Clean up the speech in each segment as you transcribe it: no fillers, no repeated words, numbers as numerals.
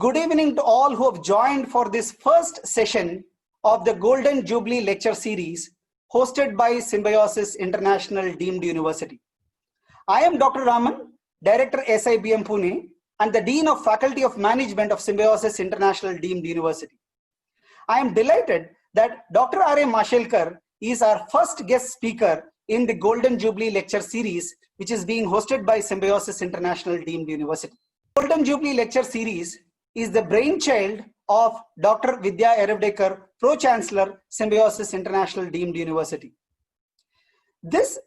Good evening to all who have joined for this first session of the Golden Jubilee Lecture Series hosted by Symbiosis International Deemed University. I am Dr. Raman, Director SIBM Pune and the Dean of Faculty of Management of Symbiosis International Deemed University. I am delighted that Dr. R. A. Mashelkar is our first guest speaker in the Golden Jubilee Lecture Series, which is being hosted by Symbiosis International Deemed University. Golden Jubilee Lecture Series is the brainchild of Dr. Vidya Erevdekar, Pro-Chancellor, Symbiosis International Deemed University. This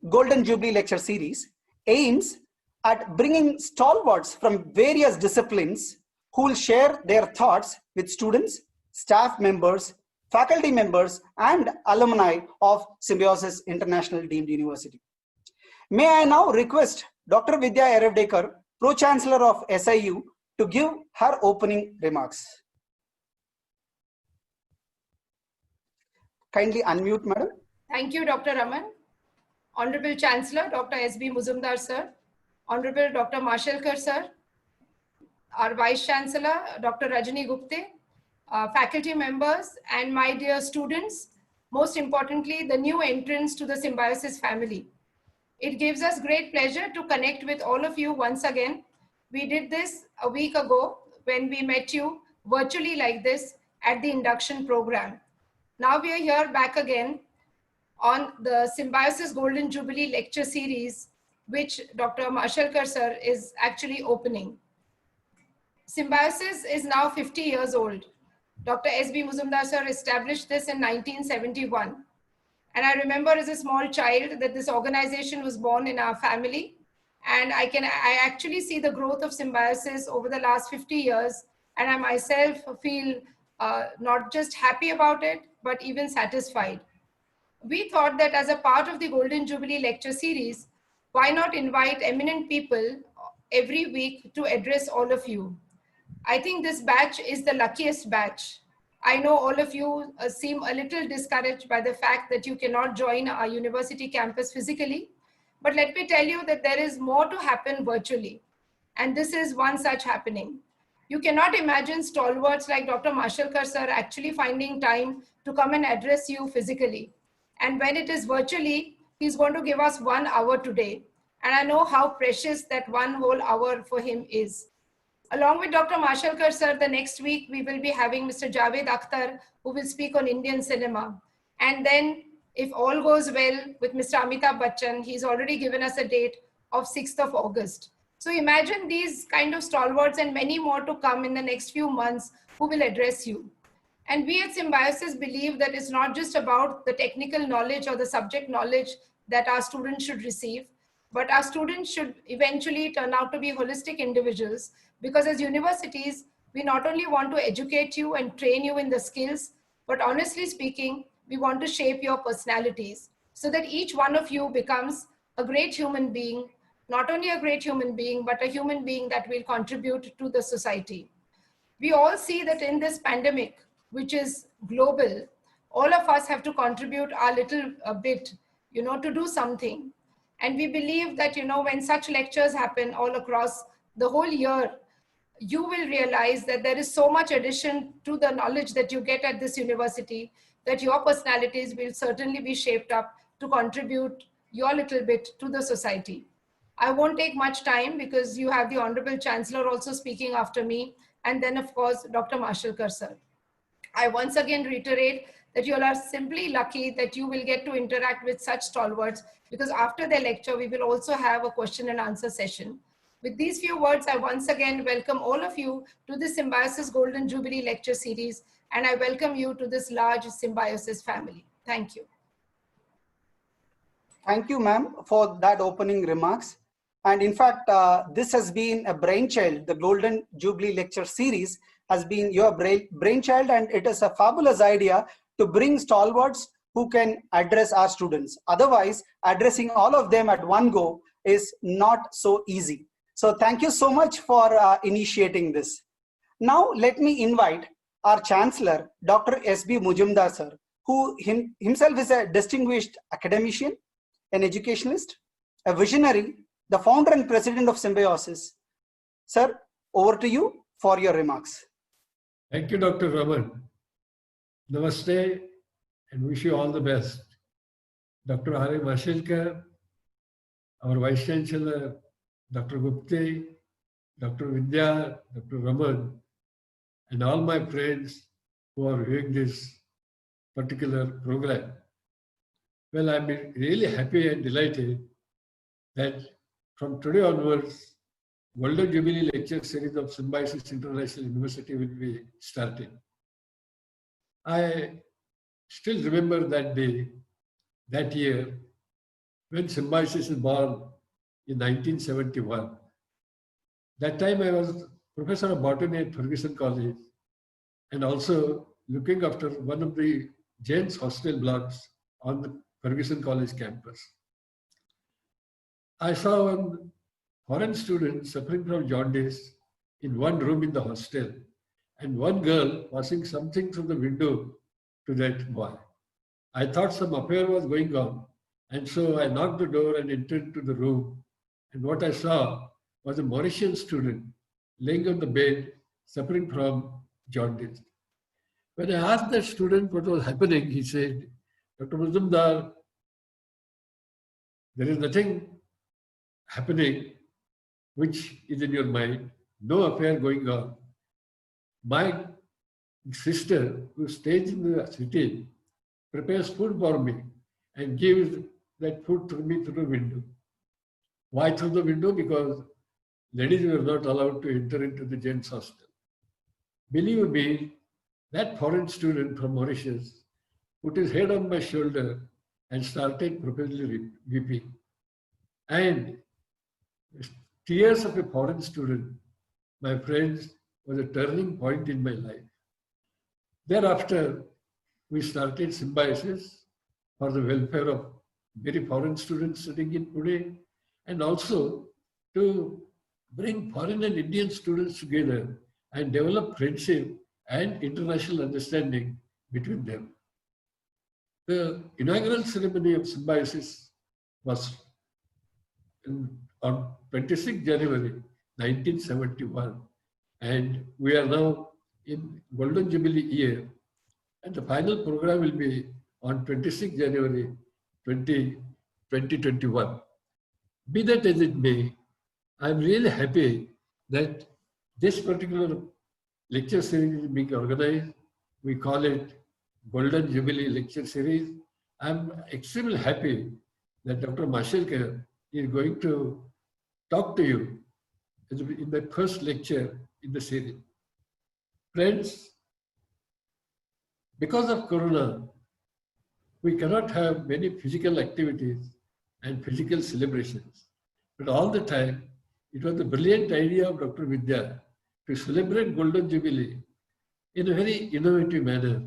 Golden Jubilee Lecture Series aims at bringing stalwarts from various disciplines who will share their thoughts with students, staff members, faculty members, and alumni of Symbiosis International Deemed University. May I now request Dr. Vidya Erevdekar, Pro-Chancellor of SIU, to give her opening remarks. Kindly unmute, madam. Thank you, Dr. Raman. Honorable Chancellor, Dr. S.B. Muzumdar, sir. Honorable Dr. Mashelkar, sir. Our Vice Chancellor, Dr. Rajani Gupte. Faculty members and my dear students. Most importantly, the new entrants to the Symbiosis family. It gives us great pleasure to connect with all of you once again. We did this a week ago when we met you virtually like this at the induction program. Now we are here back again on the Symbiosis Golden Jubilee Lecture Series, which Dr. Mashelkar sir is actually opening. Symbiosis is now 50 years old. Dr. S.B. Muzumdar sir established this in 1971. And I remember as a small child that this organization was born in our family. And I actually see the growth of Symbiosis over the last 50 years. And I myself feel not just happy about it, but even satisfied. We thought that as a part of the Golden Jubilee Lecture Series, why not invite eminent people every week to address all of you? I think this batch is the luckiest batch. I know all of you seem a little discouraged by the fact that you cannot join our university campus physically. But let me tell you that there is more to happen virtually. And this is one such happening. You cannot imagine stalwarts like Dr. Mashelkar sir actually finding time to come and address you physically. And when it is virtually, he's going to give us 1 hour today. And I know how precious that 1 whole hour for him is. Along with Dr. Mashelkar sir, the next week we will be having Mr. Javed Akhtar, who will speak on Indian cinema. And then, if all goes well with Mr. Amitabh Bachchan, he's already given us a date of 6th of August. So imagine these kind of stalwarts and many more to come in the next few months who will address you. And we at Symbiosis believe that it's not just about the technical knowledge or the subject knowledge that our students should receive, but our students should eventually turn out to be holistic individuals, because as universities, we not only want to educate you and train you in the skills, but honestly speaking, we want to shape your personalities so that each one of you becomes a great human being, not only a great human being, but a human being that will contribute to the society. We all see that in this pandemic, which is global, all of us have to contribute our little bit, to do something. And we believe that, when such lectures happen all across the whole year, you will realize that there is so much addition to the knowledge that you get at this university that your personalities will certainly be shaped up to contribute your little bit to the society. I won't take much time because you have the Honorable Chancellor also speaking after me, and then of course, Dr. Mashelkar sir. I once again reiterate that you all are simply lucky that you will get to interact with such stalwarts, because after the lecture, we will also have a question and answer session. With these few words, I once again welcome all of you to the Symbiosis Golden Jubilee Lecture Series, and I welcome you to this large Symbiosis family. Thank you. Thank you, ma'am, for that opening remarks. And in fact, this has been a brainchild. The Golden Jubilee Lecture Series has been your brainchild, and it is a fabulous idea to bring stalwarts who can address our students. Otherwise, addressing all of them at one go is not so easy. So thank you so much for initiating this. Now, let me invite our Chancellor, Dr. S.B. Muzumdar sir, who himself is a distinguished academician, an educationalist, a visionary, the founder and president of Symbiosis. Sir, over to you for your remarks. Thank you, Dr. Raman. Namaste and wish you all the best. Dr. R. Mashelkar, our Vice Chancellor, Dr. Gupte, Dr. Vidya, Dr. Raman, and all my friends who are viewing this particular program. Well, I'm really happy and delighted that from today onwards, Golden Jubilee Lecture Series of Symbiosis International University will be starting. I still remember that day, that year, when Symbiosis was born in 1971. That time I was professor of botany at Ferguson College and also looking after one of the gents hostel blocks on the Ferguson College campus. I saw one foreign student suffering from jaundice in one room in the hostel and one girl passing something through the window to that boy. I thought some affair was going on, and so I knocked the door and entered into the room, and what I saw was a Mauritian student laying on the bed suffering from jaundice. When I asked that student what was happening, he said, Dr. Muzumdar, there is nothing happening which is in your mind, no affair going on. My sister, who stays in the city, prepares food for me and gives that food to me through the window. Why through the window? Because ladies were not allowed to enter into the gents' hostel. Believe me, that foreign student from Mauritius put his head on my shoulder and started profusely weeping. And tears of a foreign student, my friends, was a turning point in my life. Thereafter, we started Symbiosis for the welfare of very foreign students studying in Pune, and also to bring foreign and Indian students together and develop friendship and international understanding between them. The inaugural ceremony of Symbiosis was on 26 January 1971, and we are now in Golden Jubilee year, and the final program will be on 26 January 2021. Be that as it may, I'm really happy that this particular lecture series is being organized. We call it Golden Jubilee Lecture Series. I'm extremely happy that Dr. Mashelkar is going to talk to you in the first lecture in the series. Friends, because of Corona, we cannot have many physical activities and physical celebrations. But all the time, it was the brilliant idea of Dr. Vidya to celebrate Golden Jubilee in a very innovative manner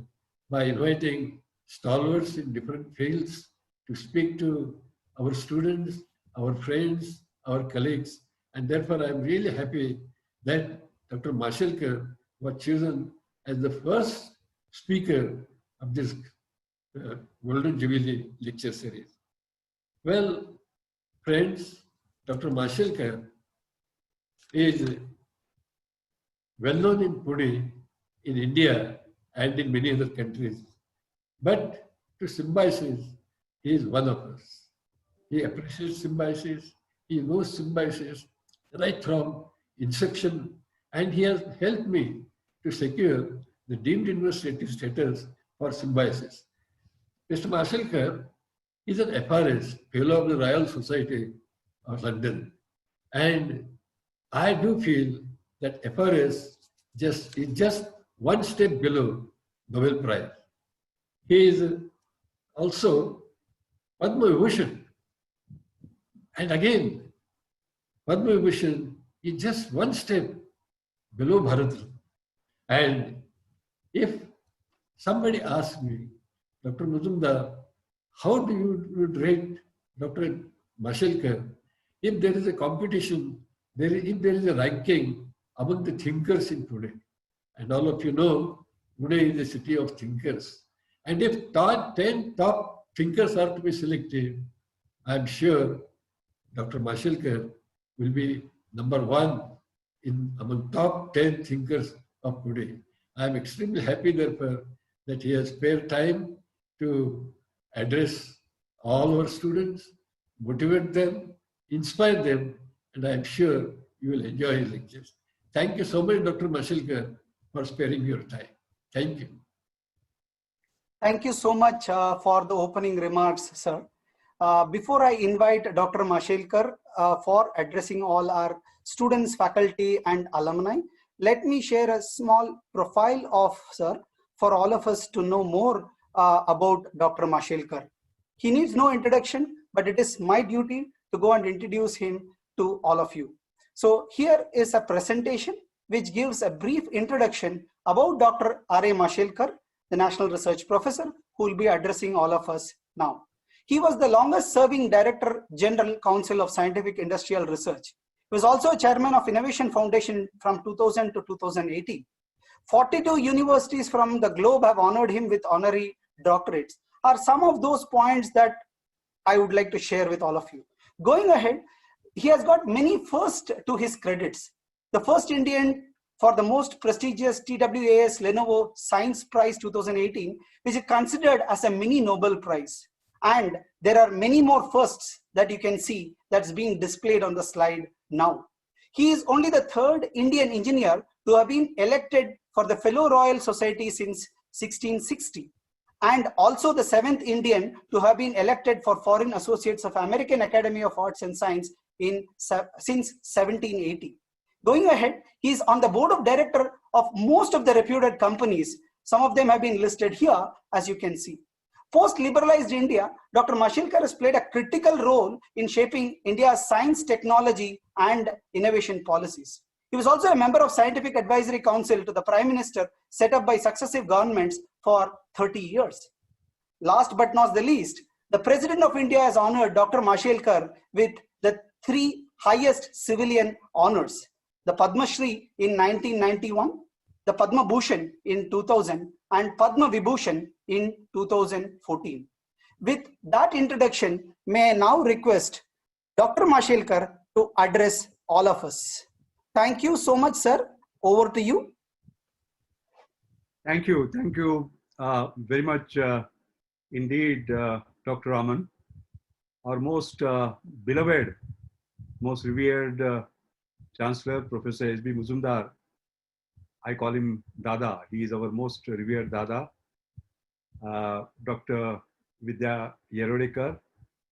by inviting stalwarts in different fields to speak to our students, our friends, our colleagues. And therefore, I'm really happy that Dr. Mashelkar was chosen as the first speaker of this Golden Jubilee lecture series. Well, friends, Dr. Mashelkar is well known in Pune, in India, and in many other countries. But to Symbiosis, he is one of us. He appreciates Symbiosis, he knows Symbiosis right from inception, and he has helped me to secure the deemed university status for Symbiosis. Mr. Mashelkar is an FRS, Fellow of the Royal Society of London. And I do feel that FRS is just one step below Nobel Prize. He is also Padma Vibhushan. And again, Padma Vibhushan is just one step below Bharat Ratna. And if somebody asks me, Dr. Muzumdar, how do you rate Dr. Mashelkar? If there is a competition, if there is a ranking among the thinkers in Pune, and all of you know, Pune is a city of thinkers. And if 10 top thinkers are to be selected, I'm sure Dr. Mashelkar will be number one among top 10 thinkers of today. I am extremely happy, therefore, that he has spared time to address all our students, motivate them, inspire them, and I am sure you will enjoy his lectures. Thank you so much, Dr. Mashelkar, for sparing your time. Thank you. Thank you so much for the opening remarks, sir. Before I invite Dr. Mashelkar for addressing all our students, faculty, and alumni, let me share a small profile of sir for all of us to know more about Dr. Mashelkar. He needs no introduction, but it is my duty to go and introduce him to all of you. So here is a presentation which gives a brief introduction about Dr. R.A. Mashelkar, the National Research Professor, who will be addressing all of us now. He was the longest serving Director General Council of Scientific Industrial Research. He was also chairman of Innovation Foundation from 2000 to 2018. 42 universities from the globe have honored him with honorary doctorates, are some of those points that I would like to share with all of you. Going ahead, he has got many firsts to his credits. The first Indian for the most prestigious TWAS Lenovo Science Prize 2018, which is considered as a mini Nobel Prize. And there are many more firsts that you can see that's being displayed on the slide now. He is only the third Indian engineer to have been elected for the Fellow Royal Society since 1660, and also the seventh Indian to have been elected for Foreign Associates of American Academy of Arts and Science since 1780. Going ahead, he is on the board of director of most of the reputed companies. Some of them have been listed here, as you can see. Post-liberalized India, Dr. Mashelkar has played a critical role in shaping India's science, technology, and innovation policies. He was also a member of Scientific Advisory Council to the Prime Minister, set up by successive governments for 30 years. Last but not the least, the President of India has honored Dr. Mashelkar with the 3 highest civilian honors: the Padma Shri in 1991, the Padma Bhushan in 2000, and Padma Vibhushan in 2014. With that introduction, may I now request Dr. Mashelkar to address all of us. Thank you so much, sir. Over to you. Thank you. Thank you very much indeed, Dr. Raman. Our most beloved, most revered Chancellor, Professor S.B. Muzumdar. I call him Dada. He is our most revered Dada. Dr. Vidya Yerodekar,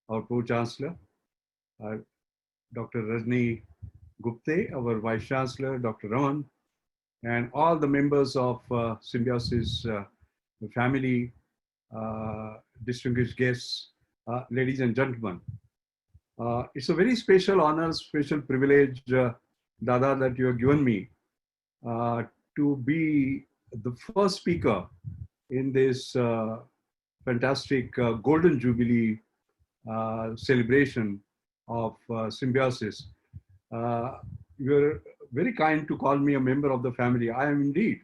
our Pro-Chancellor. Dr. Rajni Gupte, our Vice Chancellor, Dr. Raman, and all the members of Symbiosis family, distinguished guests, ladies and gentlemen. It's a very special honor, special privilege, Dada, that you have given me to be the first speaker in this fantastic Golden Jubilee celebration of Symbiosis. You're very kind to call me a member of the family. I am indeed.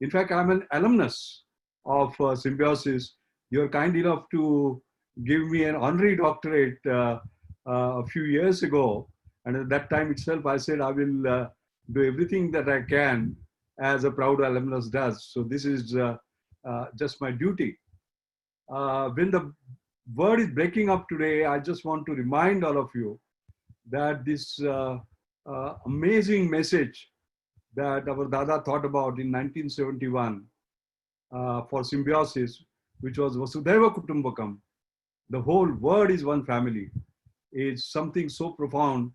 In fact, I'm an alumnus of Symbiosis. You're kind enough to give me an honorary doctorate a few years ago. And at that time itself, I said, I will do everything that I can as a proud alumnus does. So this is just my duty. When the word is breaking up today, I just want to remind all of you that this amazing message that our Dada thought about in 1971 for Symbiosis, which was Vasudhaiva Kutumbakam, the whole world is one family, is something so profound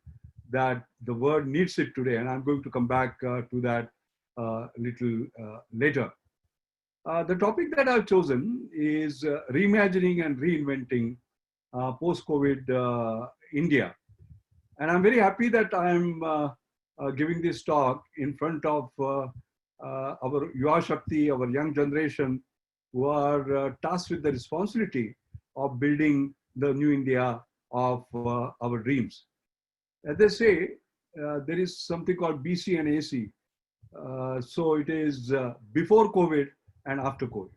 that the world needs it today. And I'm going to come back to that a little later. The topic that I've chosen is reimagining and reinventing post-COVID India. And I'm very happy that I'm giving this talk in front of our Yuva Shakti, our young generation, who are tasked with the responsibility of building the new India of our dreams. As they say, there is something called BC and AC. So it is before COVID and after COVID.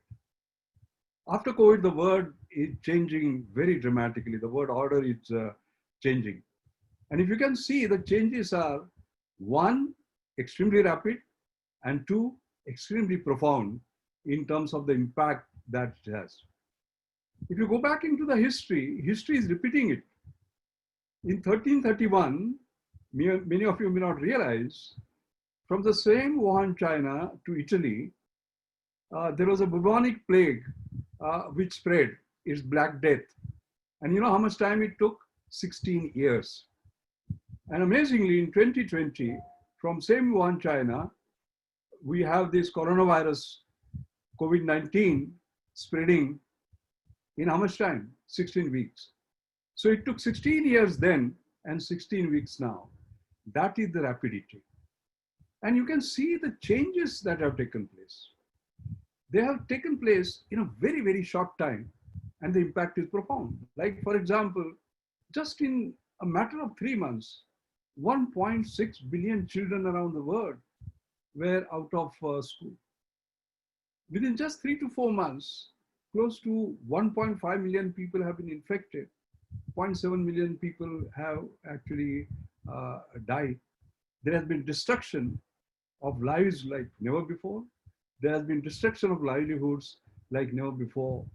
After COVID, the world is changing very dramatically. The world order is changing. And if you can see, the changes are: one, extremely rapid, and two, extremely profound in terms of the impact that it has. If you go back into the history is repeating it. In 1331, many of you may not realize, from the same Wuhan, China to Italy, there was a bubonic plague which spread, it's Black Death. And you know how much time it took? 16 years. And amazingly, in 2020, from same Wuhan, China, we have this coronavirus, COVID-19, spreading in how much time? 16 weeks. So it took 16 years then and 16 weeks now. That is the rapidity. And you can see the changes that have taken place. They have taken place in a very, very short time, and the impact is profound. Like, for example, just in a matter of 3 months, 1.6 billion children around the world were out of school. Within just 3 to 4 months, close to 1.5 million people have been infected. 0.7 million people have actually died. There has been destruction of lives like never before. There has been destruction of livelihoods like never before.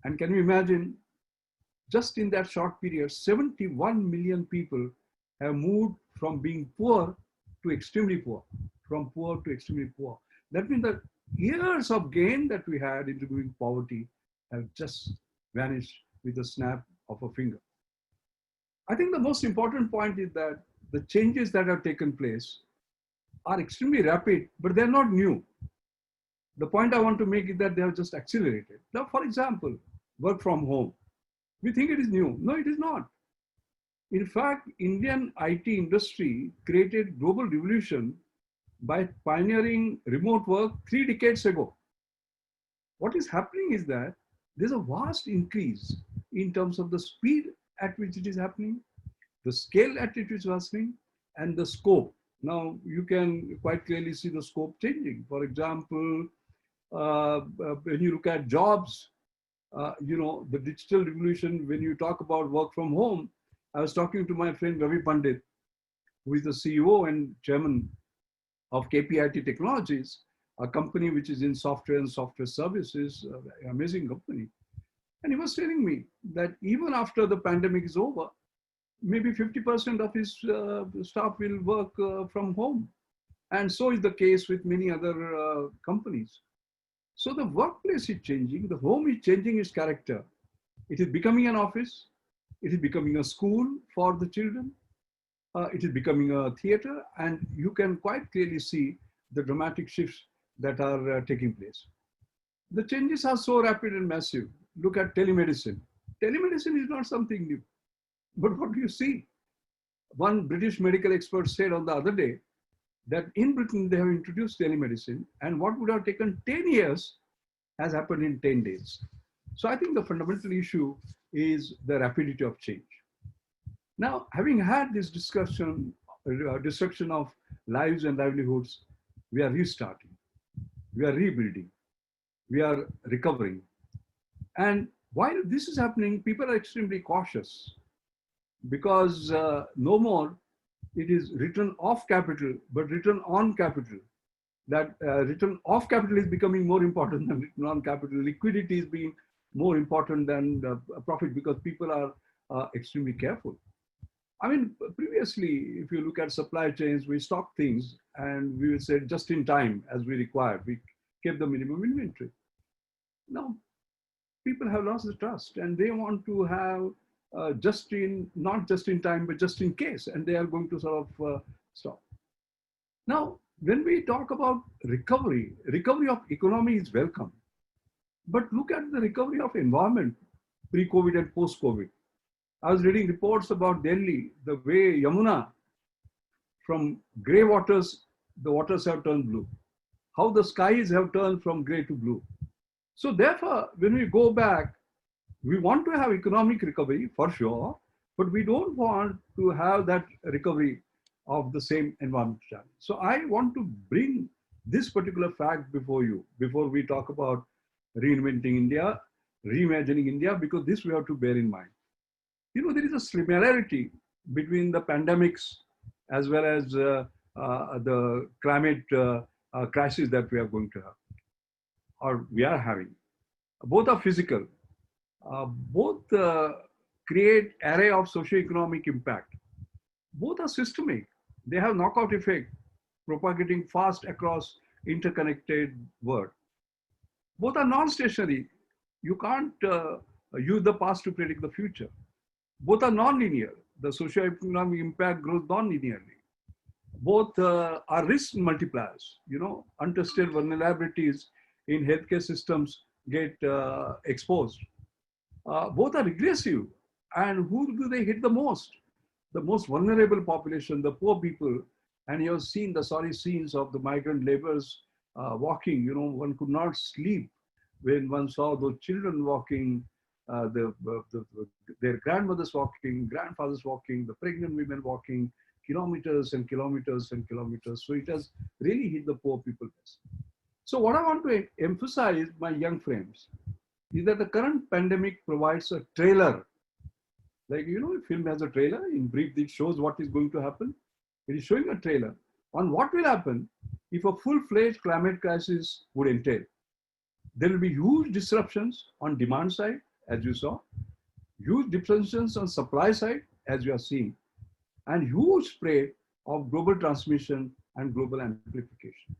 And can you imagine, just in that short period, 71 million people have moved from being poor to extremely poor, from poor to extremely poor. That means that years of gain that we had into doing poverty have just vanished with a snap of a finger. I think the most important point is that the changes that have taken place are extremely rapid, but they're not new. The point I want to make is that they have just accelerated. Now, for example, work from home. We think it is new. No, it is not. In fact, Indian IT industry created global revolution by pioneering remote work 3 decades ago. What is happening is that there's a vast increase in terms of the speed at which it is happening, the scale at which it is happening, and the scope. Now, you can quite clearly see the scope changing. For example, when you look at jobs, the digital revolution, when you talk about work from home, I was talking to my friend Ravi Pandit, who is the CEO and chairman of KPIT Technologies, a company which is in software and software services, an amazing company. And he was telling me that even after the pandemic is over, maybe 50% of his staff will work from home. And so is the case with many other companies. So the workplace is changing, the home is changing its character. It is becoming an office, it is becoming a school for the children, it is becoming a theater, and you can quite clearly see the dramatic shifts that are taking place. The changes are so rapid and massive. Look at telemedicine. Telemedicine is not something new, but what do you see? One British medical expert said on the other day that in Britain they have introduced telemedicine, and what would have taken 10 years has happened in 10 days. So I think the fundamental issue is the rapidity of change. Now, having had this discussion, destruction of lives and livelihoods, we are restarting, we are rebuilding, we are recovering. And while this is happening, people are extremely cautious because no more it is return off capital, but return on capital. That return off capital is becoming more important than return on capital. Liquidity is being more important than profit because people are extremely careful. I mean, previously, if you look at supply chains, we stock things and we would say just in time as we required. We kept the minimum inventory. Now, people have lost the trust and they want to have not just in time, but just in case, and they are going to sort of stop. Now, when we talk about recovery of economy is welcome, but look at the recovery of environment pre-COVID and post-COVID. I was reading reports about Delhi, the way Yamuna, from gray waters, the waters have turned blue, how the skies have turned from gray to blue. So therefore, when we go back, we want to have economic recovery for sure, but we don't want to have that recovery of the same environment challenge. So I want to bring this particular fact before you, before we talk about reinventing India, reimagining India, because this we have to bear in mind. You know, there is a similarity between the pandemics as well as the climate crisis that we are going to have, or we are having. Both are physical. Both create array of socio-economic impact. Both are systemic. They have knockout effect, propagating fast across interconnected world. Both are non-stationary. You can't use the past to predict the future. Both are non-linear. The socio-economic impact grows non-linearly. Both are risk multipliers. Untested vulnerabilities in healthcare systems get exposed. Both are regressive. And who do they hit the most? The most vulnerable population, the poor people. And you have seen the sorry scenes of the migrant laborers walking. One could not sleep when one saw those children walking, their grandmothers walking, grandfathers walking, the pregnant women walking, kilometers and kilometers and kilometers. So it has really hit the poor people best. So what I want to emphasize, my young friends, is that the current pandemic provides a trailer. Like, a film has a trailer. In brief, it shows what is going to happen. It is showing a trailer on what will happen if a full-fledged climate crisis would entail. There will be huge disruptions on demand side, as you saw, huge disruptions on supply side, as you are seeing, and huge spread of global transmission and global amplification.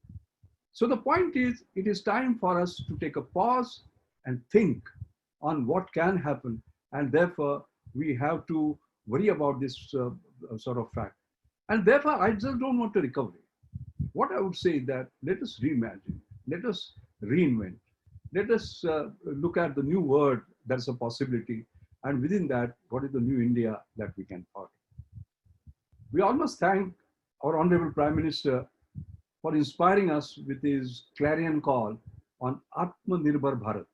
So the point is, it is time for us to take a pause and think on what can happen, and therefore we have to worry about this sort of fact. And therefore, I just don't want a recovery. What I would say is that let us reimagine, let us reinvent, let us look at the new world that's a possibility, and within that, what is the new India that we can target. We almost thank our Honorable Prime Minister for inspiring us with his clarion call on Atmanirbhar Bharat,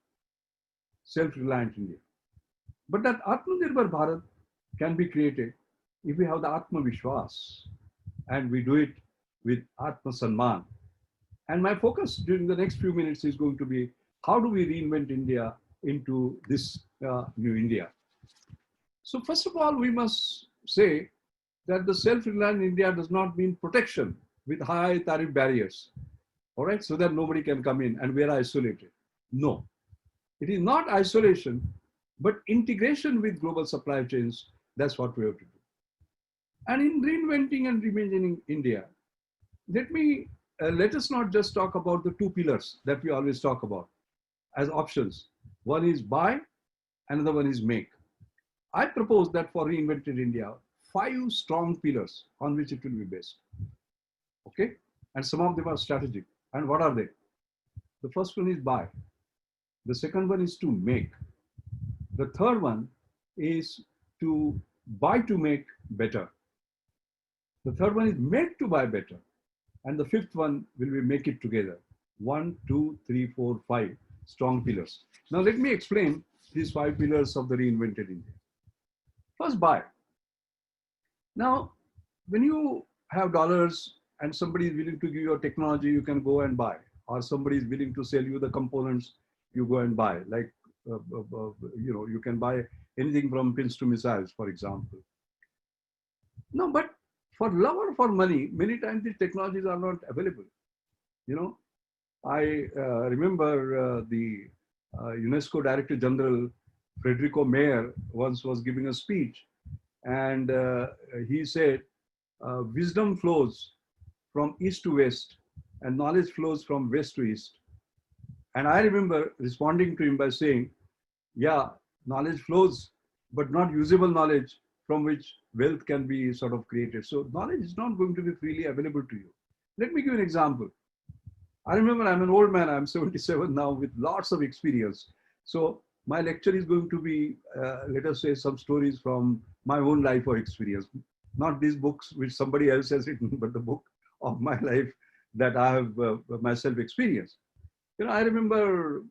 self-reliant India. But that Atmanirbhar Bharat can be created if we have the Atma Vishwas, and we do it with Atma Sanman. And my focus during the next few minutes is going to be, how do we reinvent India into this new India? So first of all, we must say that the self-reliant India does not mean protection with high tariff barriers, all right, so that nobody can come in and we are isolated. No, it is not isolation, but integration with global supply chains. That's what we have to do. And in reinventing and reimagining India, let us not just talk about the two pillars that we always talk about as options. One is buy, another one is make. I propose that for reinvented India, 5 strong pillars on which it will be based. Okay? And some of them are strategic. And what are they? The first one is buy. The second one is to make. The third one is to buy to make better. The third one is make to buy better. And the fifth one will be make it together. 1, 2, 3, 4, 5 strong pillars. Now let me explain these 5 pillars of the reinvented India. First, buy. Now, when you have dollars and somebody is willing to give you a technology, you can go and buy. Or somebody is willing to sell you the components, you go and buy. Like, you can buy anything from pins to missiles, for example. No, but for love or for money, many times these technologies are not available. I remember the UNESCO Director General, Federico Mayer, once was giving a speech, and he said, wisdom flows from east to west, and knowledge flows from west to east. And I remember responding to him by saying, yeah, knowledge flows, but not usable knowledge from which wealth can be sort of created. So knowledge is not going to be freely available to you. Let me give you an example. I remember I'm an old man, I'm 77 now with lots of experience. So my lecture is going to be, let us say, some stories from my own life or experience. Not these books which somebody else has written, but the book of my life that I have myself experienced. I remember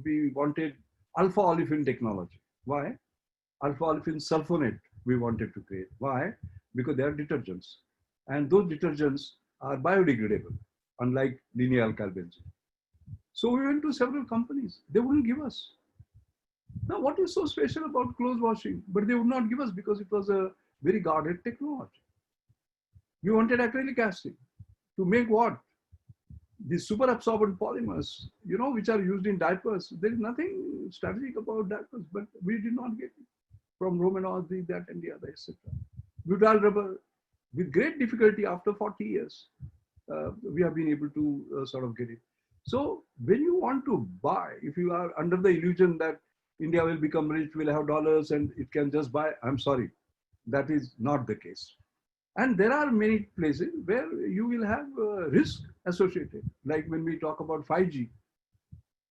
we wanted alpha olefin technology. Why? Alpha olefin sulfonate we wanted to create. Why? Because they are detergents. And those detergents are biodegradable, unlike linear alkyl benzene. So we went to several companies. They wouldn't give us. Now, what is so special about clothes washing? But they would not give us because it was a very guarded technology. We wanted acrylic acid to make what? The super absorbent polymers, which are used in diapers. There is nothing strategic about diapers, but we did not get it from Romanov, that and the other, etc. Butyl rubber, with great difficulty after 40 years, we have been able to sort of get it. So when you want to buy, if you are under the illusion that India will become rich, will have dollars and it can just buy, I'm sorry, that is not the case. And there are many places where you will have risk associated. Like when we talk about 5G,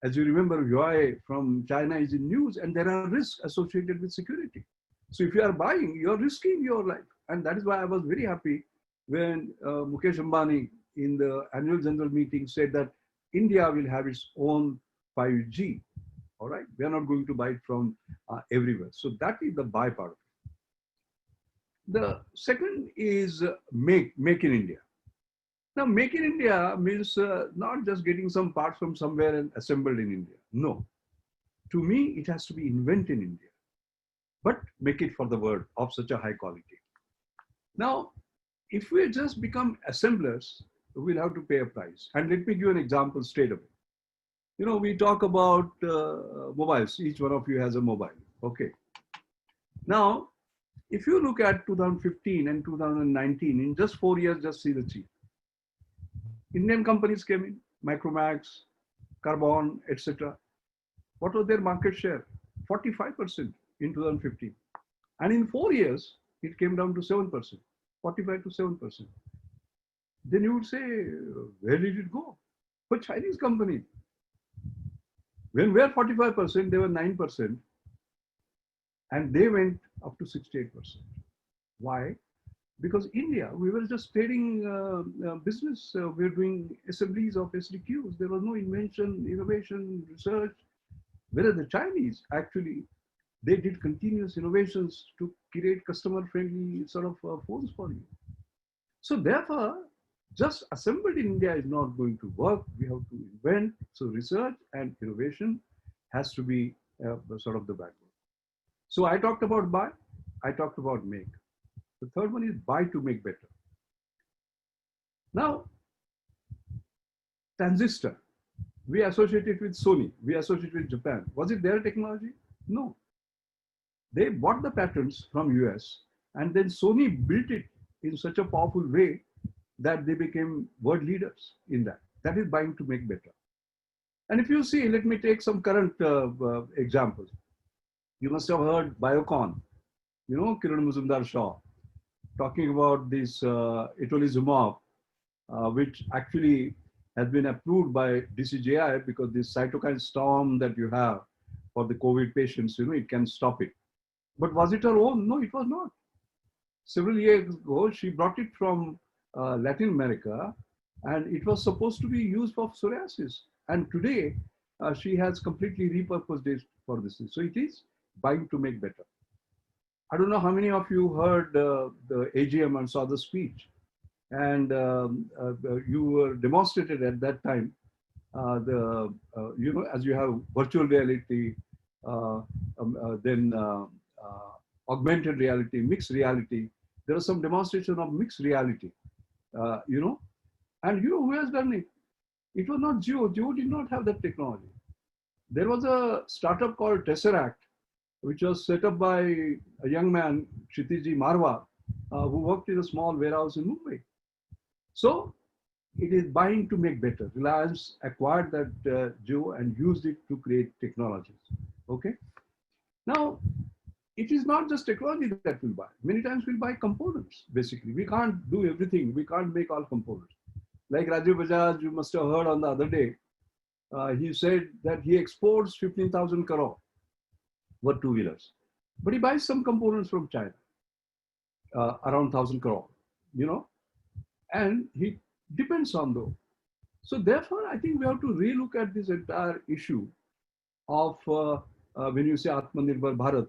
as you remember, Huawei from China is in news, and there are risks associated with security. So if you are buying, you're risking your life. And that is why I was very happy when Mukesh Ambani in the annual general meeting said that India will have its own 5G. All right, we are not going to buy it from everywhere. So that is the buy part of it. The second is make in India. Now, make in India means not just getting some parts from somewhere and assembled in India. No, to me, it has to be invented in India, but make it for the world of such a high quality. Now, if we just become assemblers, we'll have to pay a price. And let me give an example straight away. We talk about mobiles. Each one of you has a mobile. Okay. Now, if you look at 2015 and 2019, in just 4 years, just see the cheap. Indian companies came in, Micromax, Carbon, etc. What was their market share? 45% in 2015. And in 4 years, it came down to 7%, 45 to 7%. Then you would say, where did it go? For Chinese companies. When we were 45%, they were 9%. And they went up to 68%. Why? Because India, we were just trading business. We were doing assemblies of SDQs. There was no invention, innovation, research. Whereas the Chinese, actually, they did continuous innovations to create customer-friendly sort of phones for you. So therefore, just assembled in India is not going to work. We have to invent. So research and innovation has to be sort of the backbone. So I talked about buy, I talked about make. The third one is buy to make better. Now, transistor, we associate it with Sony, we associate it with Japan. Was it their technology? No. They bought the patents from US and then Sony built it in such a powerful way that they became world leaders in that. That is buying to make better. And if you see, let me take some current examples. You must have heard Biocon, Kiran Mazumdar-Shaw, talking about this itolizumab, which actually has been approved by DCGI because this cytokine storm that you have for the COVID patients, it can stop it. But was it her own? No, it was not. Several years ago, she brought it from Latin America, and it was supposed to be used for psoriasis. And today, she has completely repurposed it for this. So it is buying to make better. I don't know how many of you heard the AGM and saw the speech, and you were demonstrated at that time. As you have virtual reality, then augmented reality, mixed reality. There was some demonstration of mixed reality, and who has done it? It was not Jio. Jio did not have that technology. There was a startup called Tesseract, which was set up by a young man, Kshitiji Marwa, who worked in a small warehouse in Mumbai. So it is buying to make better. Reliance acquired that Jio and used it to create technologies. Okay. Now, it is not just technology that we'll buy. Many times we'll buy components, basically. We can't do everything. We can't make all components. Like Rajiv Bajaj, you must have heard on the other day, he said that he exports 15,000 crore for two-wheelers. But he buys some components from China, around 1,000 crore, and he depends on those. So therefore, I think we have to relook at this entire issue of when you say Atmanirbhar Bharat,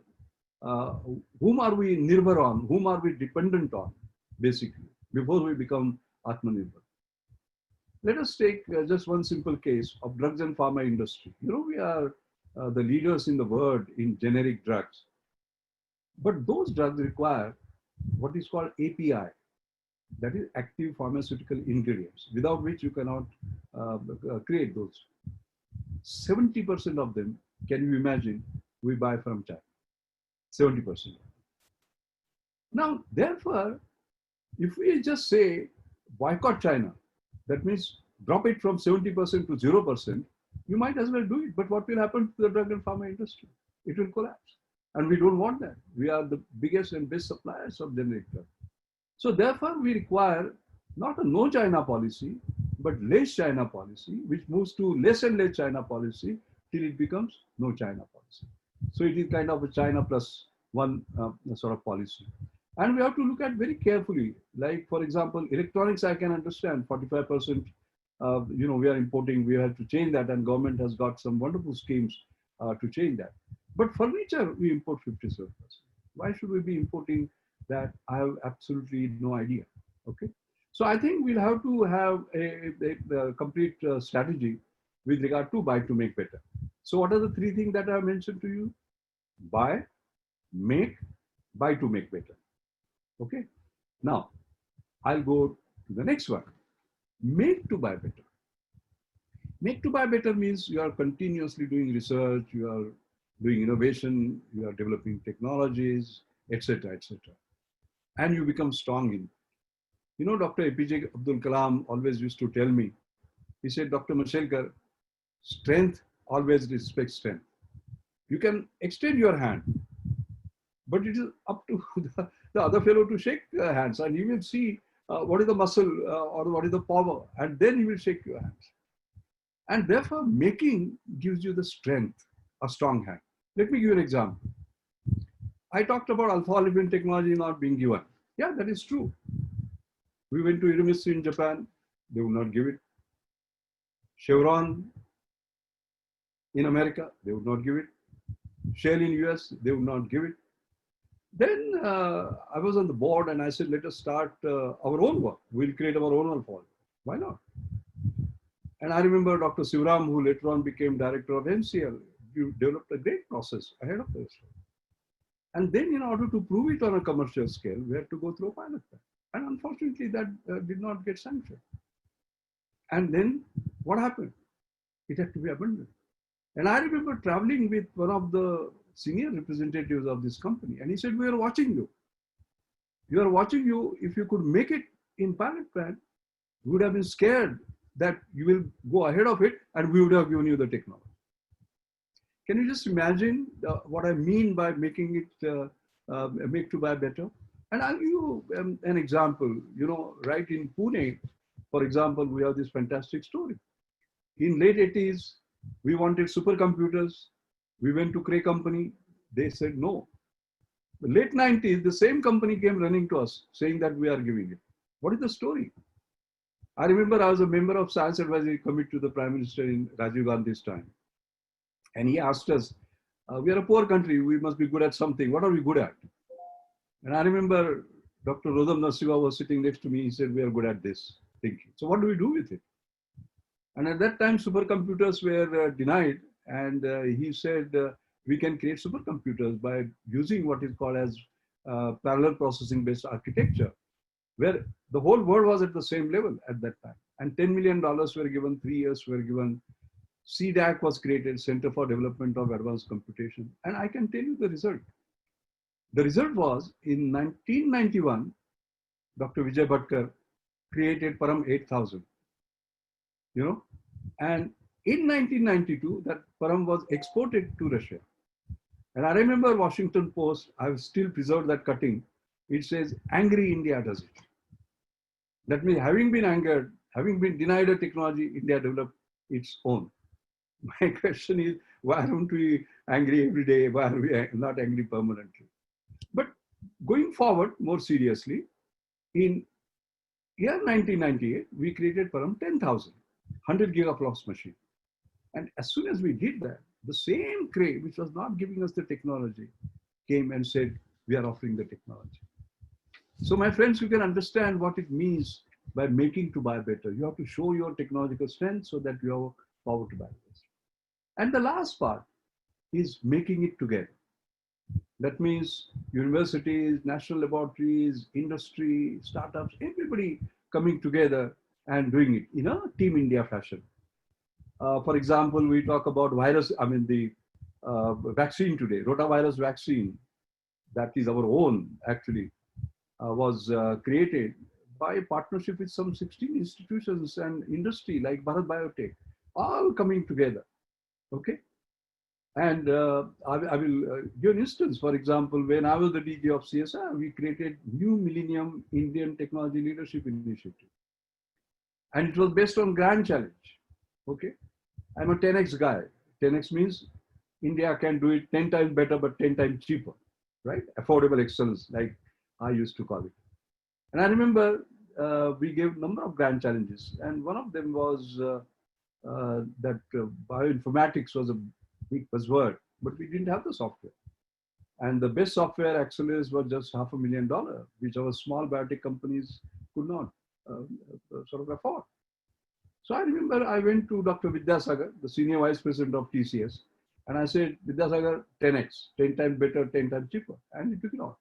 whom are we nirbhar on, whom are we dependent on, basically, before we become Atmanirbhar. Let us take just one simple case of drugs and pharma industry. We are the leaders in the world in generic drugs. But those drugs require what is called API, That is active pharmaceutical ingredients, without which you cannot create those. 70% of them, can you imagine, we buy from China. 70%. Now, therefore, if we just say boycott China, that means drop it from 70% to 0%, you might as well do it. But what will happen to the drug and pharma industry? It will collapse. And we don't want that. We are the biggest and best suppliers of generic drugs. So therefore, we require not a no China policy, but less China policy, which moves to less and less China policy till it becomes no China policy. So it is kind of a China plus one sort of policy. And we have to look at very carefully, like for example, electronics, I can understand 45%, we are importing, we have to change that, and government has got some wonderful schemes to change that. But furniture, we import 57%. Why should we be importing that? I have absolutely no idea. Okay. So I think we'll have to have a complete strategy with regard to buy to make better. So what are the three things that I mentioned to you? Buy, make, buy to make better. Okay. Now, I'll go to the next one. Make to buy better. Make to buy better means you are continuously doing research, you are doing innovation, you are developing technologies, etc., etc. And you become strong in. You know, Dr. APJ Abdul Kalam always used to tell me, he said, Dr. Mashelkar, strength always respects strength. You can extend your hand, but it is up to the other fellow to shake hands, and you will see what is the muscle or what is the power, and then he will shake your hands. And therefore, making gives you the strength, a strong hand. Let me give you an example. I talked about alpha olefin technology not being given. Yeah, that is true. We went to Hiromitsu in Japan, they would not give it. Chevron in America, they would not give it. Shell in US, they would not give it. Then I was on the board and I said, let us start our own work. We'll create our own alpha olefin. Why not? And I remember Dr. Sivaram, who later on became director of MCL, you developed a great process ahead of this. And then in order to prove it on a commercial scale, we had to go through a pilot plan. And unfortunately, that did not get sanctioned. And then what happened? It had to be abandoned. And I remember traveling with one of the senior representatives of this company. And he said, we are watching you. We are watching you. If you could make it in pilot plan, we would have been scared that you will go ahead of it and we would have given you the technology. Can you just imagine what I mean by making it make to buy better? And I'll give you an example. You know, right in Pune, for example, we have this fantastic story. In late 80s, we wanted supercomputers. We went to Kerr company. They said no. The late 90s, the same company came running to us saying that we are giving it. What is the story? I remember I was a member of Science Advisory Committee to the Prime Minister in Rajiv Gandhi's time. And he asked us, we are a poor country, we must be good at something. What are we good at? And I remember Dr. Rodam Nasiva was sitting next to me. He said, we are good at this thinking. So what do we do with it? And at that time, supercomputers were denied. And he said, we can create supercomputers by using what is called as parallel processing based architecture, where the whole world was at the same level at that time. And $10 million were given, 3 years were given. CDAC was created, Center for Development of Advanced Computation. And I can tell you the result. The result was in 1991, Dr. Vijay Bhatkar created Param 8000, you know, and in 1992, that Param was exported to Russia. And I remember Washington Post, I've still preserved that cutting. It says, angry India does it. That means having been angered, having been denied a technology, India developed its own. My question is, why aren't we angry every day? Why are we not angry permanently? But going forward, more seriously, in year 1998, we created Param 10,000, 100 gigaflops machine. And as soon as we did that, the same Kerr, which was not giving us the technology, came and said, we are offering the technology. So my friends, you can understand what it means by making to buy better. You have to show your technological strength so that you have power to buy this. And the last part is making it together. That means universities, national laboratories, industry, startups, everybody coming together and doing it in a Team India fashion. For example, we talk about virus, the vaccine today, rotavirus vaccine, that is our own actually, was created by a partnership with some 16 institutions and industry like Bharat Biotech, all coming together, okay? And I will give an instance. For example, when I was the DG of CSR, we created New Millennium Indian Technology Leadership Initiative. And it was based on grand challenge, okay? I'm a 10x guy. 10x means India can do it 10 times better, but 10 times cheaper, right? Affordable excellence, like I used to call it. And I remember we gave a number of grand challenges. And one of them was that bioinformatics was a big buzzword, but we didn't have the software. And the best software accelerators were just $500,000, which our small biotech companies could not sort of afford. So I remember I went to Dr. Vidyasagar, the Senior Vice President of TCS, and I said, Vidyasagar, 10x, 10 times better, 10 times cheaper. And he took it off.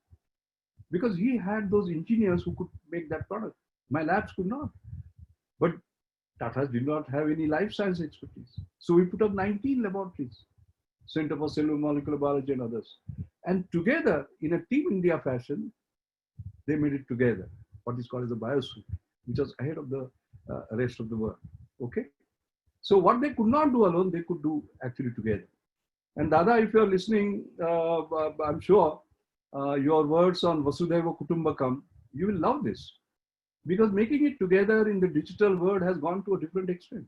Because he had those engineers who could make that product. My labs could not. But Tata did not have any life science expertise. So we put up 19 laboratories, Center for Cellular Molecular Biology and others. And together, in a Team India fashion, they made it together, what is called as a biosuit, which was ahead of the rest of the world, okay? So what they could not do alone, they could do actually together. And Dada, if you're listening, I'm sure your words on Vasudhaiva Kutumbakam, you will love this. Because making it together in the digital world has gone to a different extent.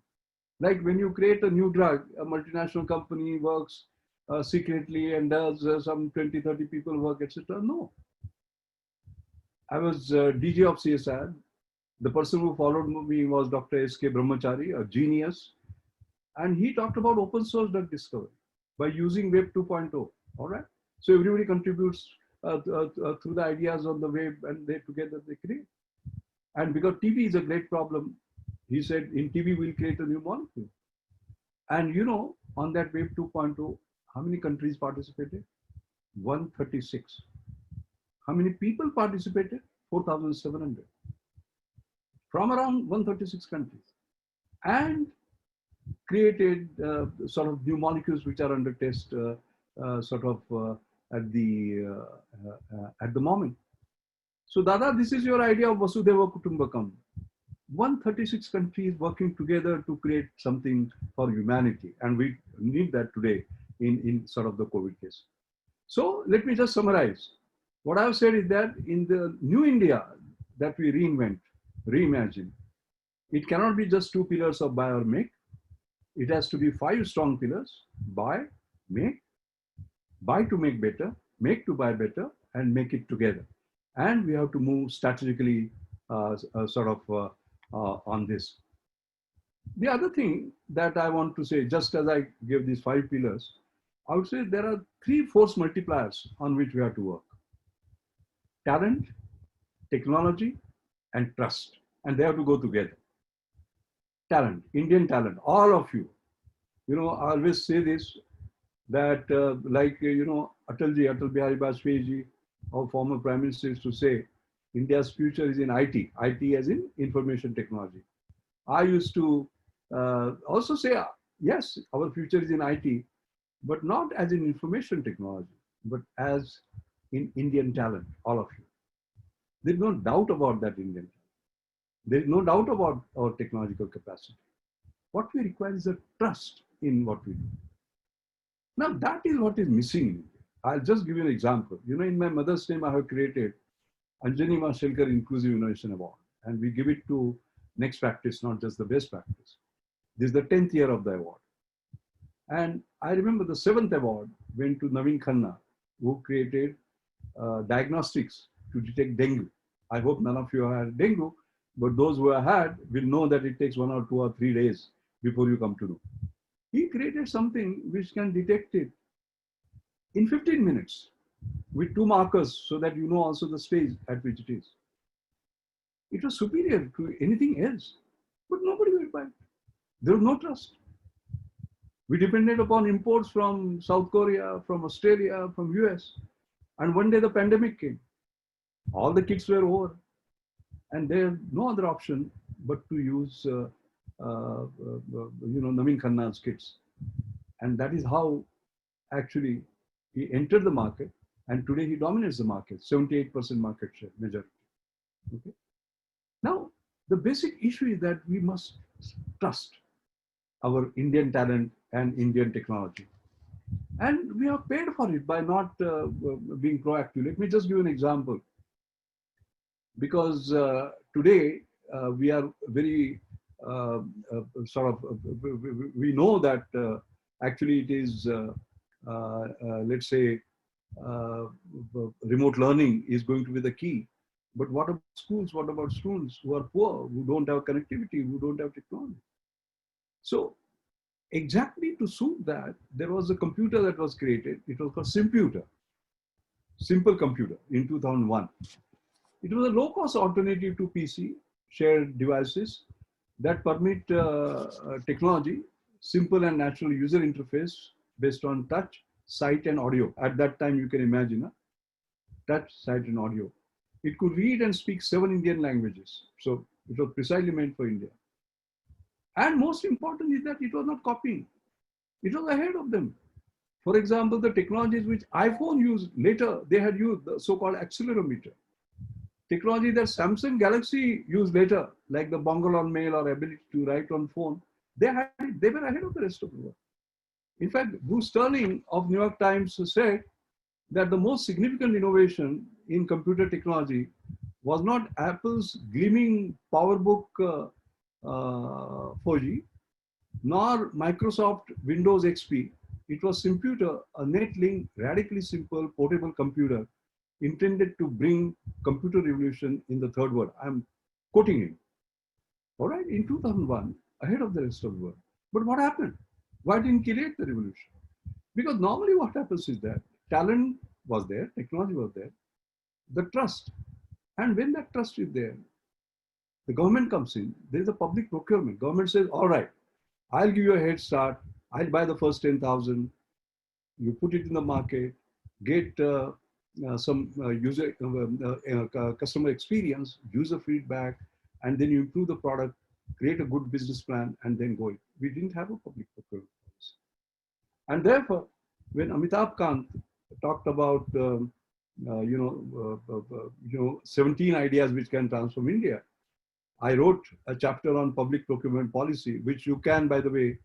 Like when you create a new drug, a multinational company works secretly and does some 20, 30 people work, etc. No. I was DG of CSR. The person who followed me was Dr. S.K. Brahmachari, a genius. And he talked about open source drug discovery by using Web 2.0, all right? So everybody contributes through the ideas on the web and they together they create. And because TB is a great problem, he said in TB we'll create a new molecule. And you know, on that Web 2.0, how many countries participated? 136. How many people participated? 4,700. From around 136 countries. And created sort of new molecules which are under test at the moment. So Dada, this is your idea of Vasudhaiva Kutumbakam. 136 countries working together to create something for humanity. And we need that today in sort of the COVID case. So let me just summarize. What I've said is that in the new India that we reinvent, reimagine, it cannot be just 2 pillars of buy or make. It has to be 5 strong pillars: buy, make, buy to make better, make to buy better, and make it together. And we have to move strategically on this. The other thing that I want to say, just as I gave these 5 pillars, I would say there are 3 force multipliers on which we have to work: talent, technology, and trust. And they have to go together. Talent, Indian talent, all of you. You know, I always say this, that Atal Bihari Vajpayee, our former Prime Minister, used to say, India's future is in IT, IT as in information technology. I used to also say, yes, our future is in IT, but not as in information technology, but as in Indian talent, all of you. There's no doubt about that Indian talent. There's no doubt about our technological capacity. What we require is a trust in what we do. Now that is what is missing. I'll just give you an example. You know, in my mother's name, I have created Anjani Mashelkar Inclusive Innovation Award, and we give it to next practice, not just the best practice. This is the 10th year of the award. And I remember the 7th award went to Naveen Khanna, who created Diagnostics to detect dengue. I hope none of you have had dengue, but those who have had will know that it takes 1 or 2 or 3 days before you come to know. He created something which can detect it in 15 minutes with 2 markers so that you know also the stage at which it is. It was superior to anything else, but nobody will buy it. There was no trust. We depended upon imports from South Korea, from Australia, from US. And one day the pandemic came. All the kids were over. And there was no other option but to use, Naveen Khanna's kits. And that is how actually he entered the market. And today he dominates the market, 78% market share, majority. Okay. Now, the basic issue is that we must trust our Indian talent and Indian technology. And we are paid for it by not being proactive. Let me just give an example. Because today we are very we know that actually it is, let's say, remote learning is going to be the key. But what about schools? What about students who are poor, who don't have connectivity, who don't have technology? So exactly to suit that, there was a computer that was created. It was called Symputer, Simple Computer, in 2001. It was a low-cost alternative to PC, shared devices that permit technology, simple and natural user interface based on touch, sight, and audio. At that time, you can imagine, touch, sight, and audio. It could read and speak 7 Indian languages. So it was precisely meant for India. And most important is that it was not copying. It was ahead of them. For example, the technologies which iPhone used later, they had used the so-called accelerometer. Technology that Samsung Galaxy used later, like the bongle on mail or ability to write on phone, they were ahead of the rest of the world. In fact, Bruce Sterling of New York Times said that the most significant innovation in computer technology was not Apple's gleaming PowerBook 4G, nor Microsoft Windows XP. It was Symputer, a net-linked, radically simple, portable computer intended to bring computer revolution in the third world. I'm quoting him. All right, in 2001, ahead of the rest of the world. But what happened? Why didn't he create the revolution? Because normally what happens is that talent was there, technology was there, the trust. And when that trust is there, the government comes in, there's a public procurement. Government says, all right, I'll give you a head start. I'll buy the first 10,000. You put it in the market, get some customer experience, user feedback, and then you improve the product, create a good business plan, and then go. We didn't have a public procurement policy. And therefore, when Amitabh Kant talked about 17 ideas which can transform India, I wrote a chapter on public procurement policy, which you can, by the way,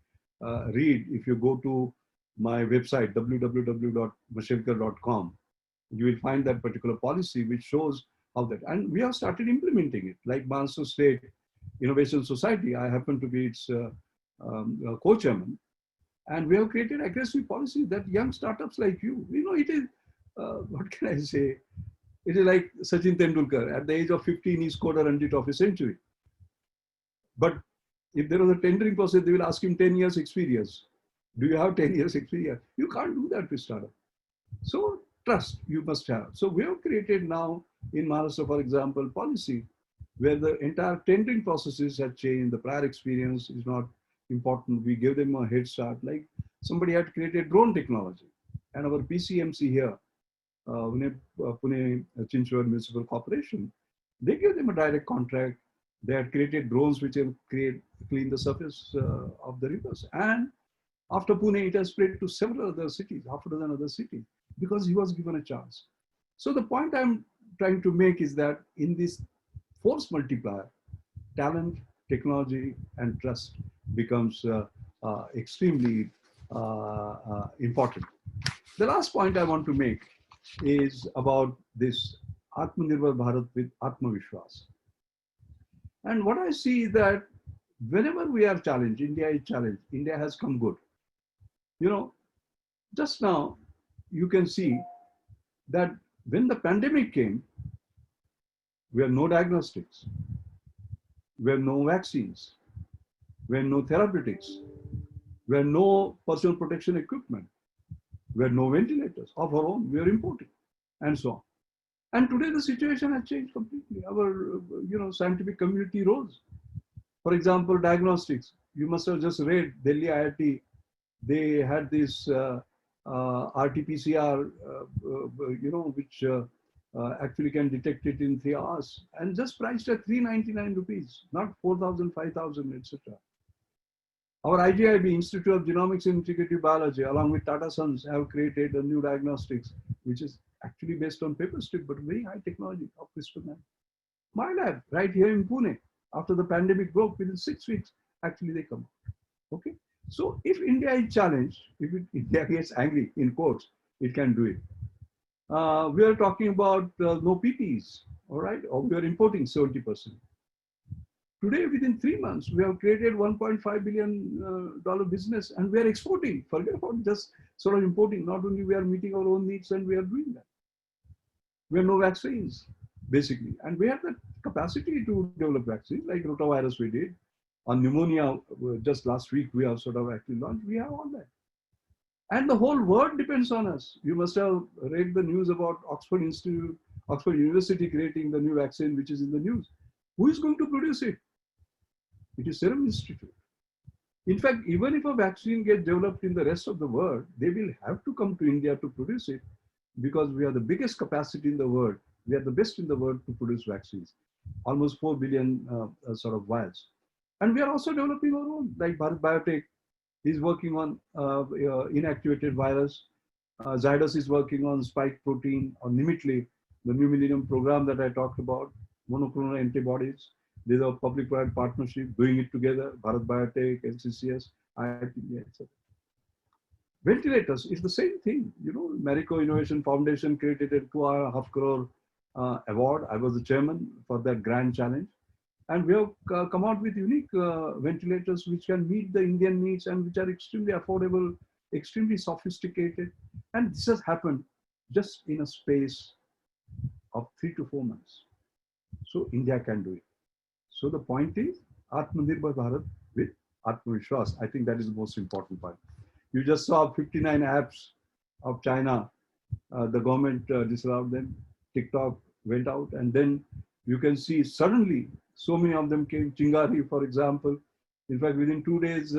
read if you go to my website, www.mashelkar.com. You will find that particular policy, which shows how that, and we have started implementing it. Like Maharashtra State Innovation Society, I happen to be its co-chairman, and we have created aggressive policies that young startups like you, it is, what can I say? It is like Sachin Tendulkar. At the age of 15, he scored a 100 of a century. But if there was a tendering process, they will ask him 10 years experience. Do you have 10 years experience? You can't do that with startup. So trust you must have. So we have created now in Maharashtra, for example, policy where the entire tendering processes have changed. The prior experience is not important. We give them a head start. Like somebody had created drone technology, and our PCMC here, Pune Chinchwad Municipal Corporation, they gave them a direct contract. They had created drones which have clean the surface of the rivers. And after Pune, it has spread to several other cities, half a dozen other cities, because he was given a chance. So the point I'm trying to make is that in this force multiplier, talent, technology, and trust becomes extremely important. The last point I want to make is about this Atmanirbhar Bharat with Atmavishwas. And what I see is that whenever we are challenged, India is challenged, India has come good. Just now, you can see that when the pandemic came, we had no diagnostics, we had no vaccines, we had no therapeutics, we had no personal protection equipment, we had no ventilators of our own, we were importing, and so on. And today the situation has changed completely. Our scientific community rose. For example, diagnostics. You must have just read Delhi IIT. They had this RT-PCR, which actually can detect it in 3 hours, and just priced at 399 rupees, not 4,000, 5,000, etc. Our IGIB, Institute of Genomics and Integrative Biology, along with Tata Sons, have created a new diagnostics, which is actually based on paper strip, but very high technology of CRISPR-Cas. My lab, right here in Pune, after the pandemic broke, within 6 weeks, actually they come. Okay. So if India is challenged, if India gets angry, in quotes, it can do it. We are talking about no PPEs, all right, or we are importing 70%. Today, within 3 months, we have created $1.5 billion business, and we are exporting. Forget about just sort of importing. Not only we are meeting our own needs, and we are doing that. We have no vaccines, basically, and we have the capacity to develop vaccines, like rotavirus we did. On pneumonia, just last week, we have sort of actually launched. We have all that. And the whole world depends on us. You must have read the news about Oxford University creating the new vaccine, which is in the news. Who is going to produce it? It is Serum Institute. In fact, even if a vaccine gets developed in the rest of the world, they will have to come to India to produce it, because we are the biggest capacity in the world. We are the best in the world to produce vaccines, almost 4 billion sort of vials. And we are also developing our own, like Bharat Biotech is working on inactivated virus. Zydus is working on spike protein, or Nimitly, the New Millennium program that I talked about, monoclonal antibodies. There's a public-private partnership doing it together, Bharat Biotech, LCCS, IIT, etc. Ventilators is the same thing. You know, Marico Innovation Foundation created a 2.5 crore award. I was the chairman for that grand challenge. And we have come out with unique ventilators which can meet the Indian needs and which are extremely affordable, extremely sophisticated. And this has happened just in a space of 3 to 4 months. So India can do it. So the point is, Atmanirbhar Bharat with Atmavishwas. I think that is the most important part. You just saw 59 apps of China. The government disallowed them. TikTok went out, and then you can see suddenly so many of them came. Chingari, for example. In fact, within 2 days,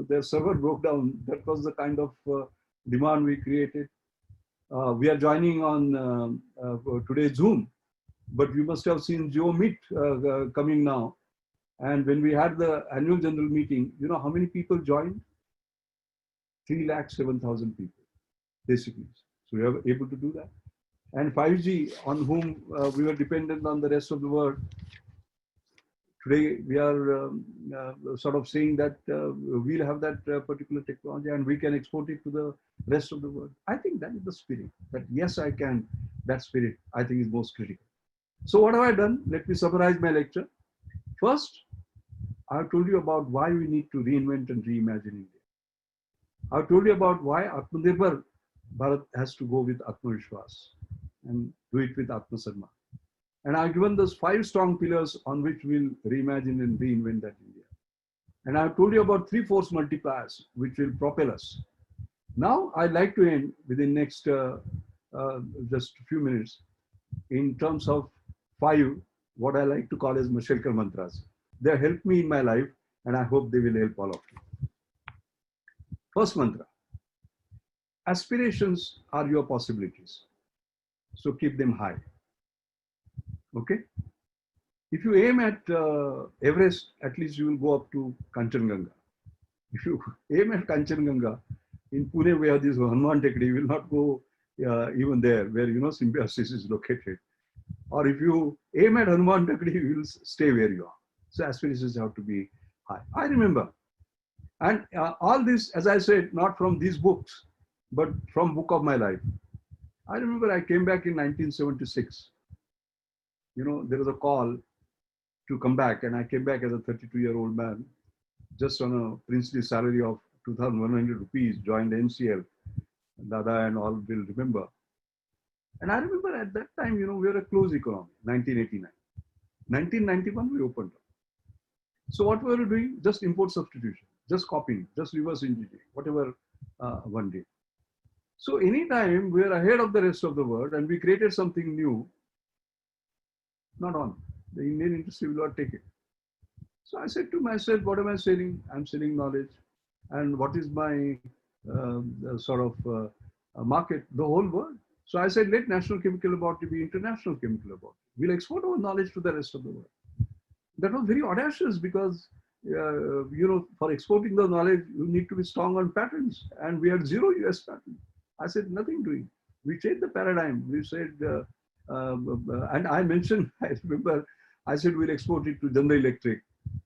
their server broke down. That was the kind of demand we created. We are joining on today's Zoom, but you must have seen Geo Meet coming now. And when we had the annual general meeting, you know how many people joined? 307,000 people, basically. So we are able to do that. And 5G, on whom we were dependent on the rest of the world. Today, we are sort of saying that we'll have that particular technology and we can export it to the rest of the world. I think that is the spirit, that yes, I can. That spirit, I think, is most critical. So what have I done? Let me summarize my lecture. First, I have told you about why we need to reinvent and reimagine India. I have told you about why Atmanirbhar Bharat has to go with Atmavishwas and do it with Atmasarma. And I've given those 5 strong pillars on which we'll reimagine and reinvent that India. And I've told you about 3 force multipliers which will propel us. Now I'd like to end within next just a few minutes in terms of 5, what I like to call as Mashelkar mantras. They have helped me in my life, and I hope they will help all of you. First mantra: aspirations are your possibilities, so keep them high. Okay? If you aim at Everest, at least you will go up to Kanchenjunga. If you aim at Kanchenjunga, in Pune we have this Hanuman Tekdi, you will not go even there, where you know Symbiosis is located. Or if you aim at Hanuman Tekdi, you will stay where you are. So aspirations have to be high. I remember, and all this, as I said, not from these books, but from book of my life. I remember I came back in 1976. You know, there was a call to come back, and I came back as a 32-year-old man, just on a princely salary of 2,100 rupees, joined MCL. Dada and all will remember. And I remember at that time, you know, we were a closed economy, 1989. 1991, we opened up. So what we were doing? Just import substitution, just copying, just reverse engineering, whatever one did. So anytime we are ahead of the rest of the world and we created something new, not on. The Indian industry will not take it. So I said to myself, what am I selling? I'm selling knowledge. And what is my market the whole world. So I said, let National Chemical Laboratory be International Chemical Laboratory. We'll export our knowledge to the rest of the world. That was very audacious because, for exporting the knowledge, you need to be strong on patents. And we had 0 US patents. I said, nothing doing. We changed the paradigm. We said, and I mentioned, I remember, I said, we'll export it to General Electric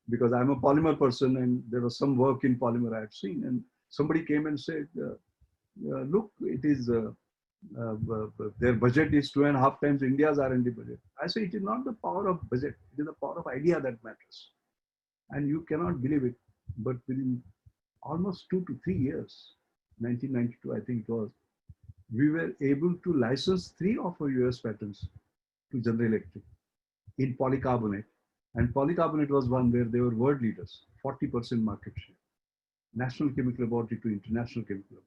because I'm a polymer person and there was some work in polymer I had seen. And somebody came and said, look, it is, their budget is 2.5 times India's R&D budget. I say, it is not the power of budget, it is the power of idea that matters. And you cannot believe it, but within almost 2 to 3 years, 1992, I think it was, we were able to license 3 of our US patents to General Electric in polycarbonate. And polycarbonate was one where they were world leaders, 40% market share. National Chemical Laboratory to International Chemical Laboratory.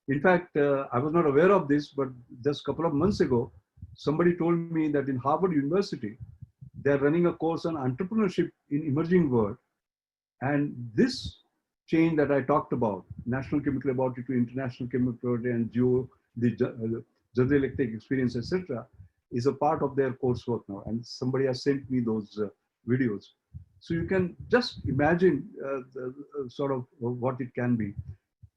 In fact, I was not aware of this, but just a couple of months ago, somebody told me that in Harvard University, they're running a course on entrepreneurship in emerging world. And this change that I talked about, National Chemical Laboratory to International Chemical Laboratory and the General Electric experience, etc., is a part of their coursework now. And somebody has sent me those videos. So you can just imagine sort of what it can be.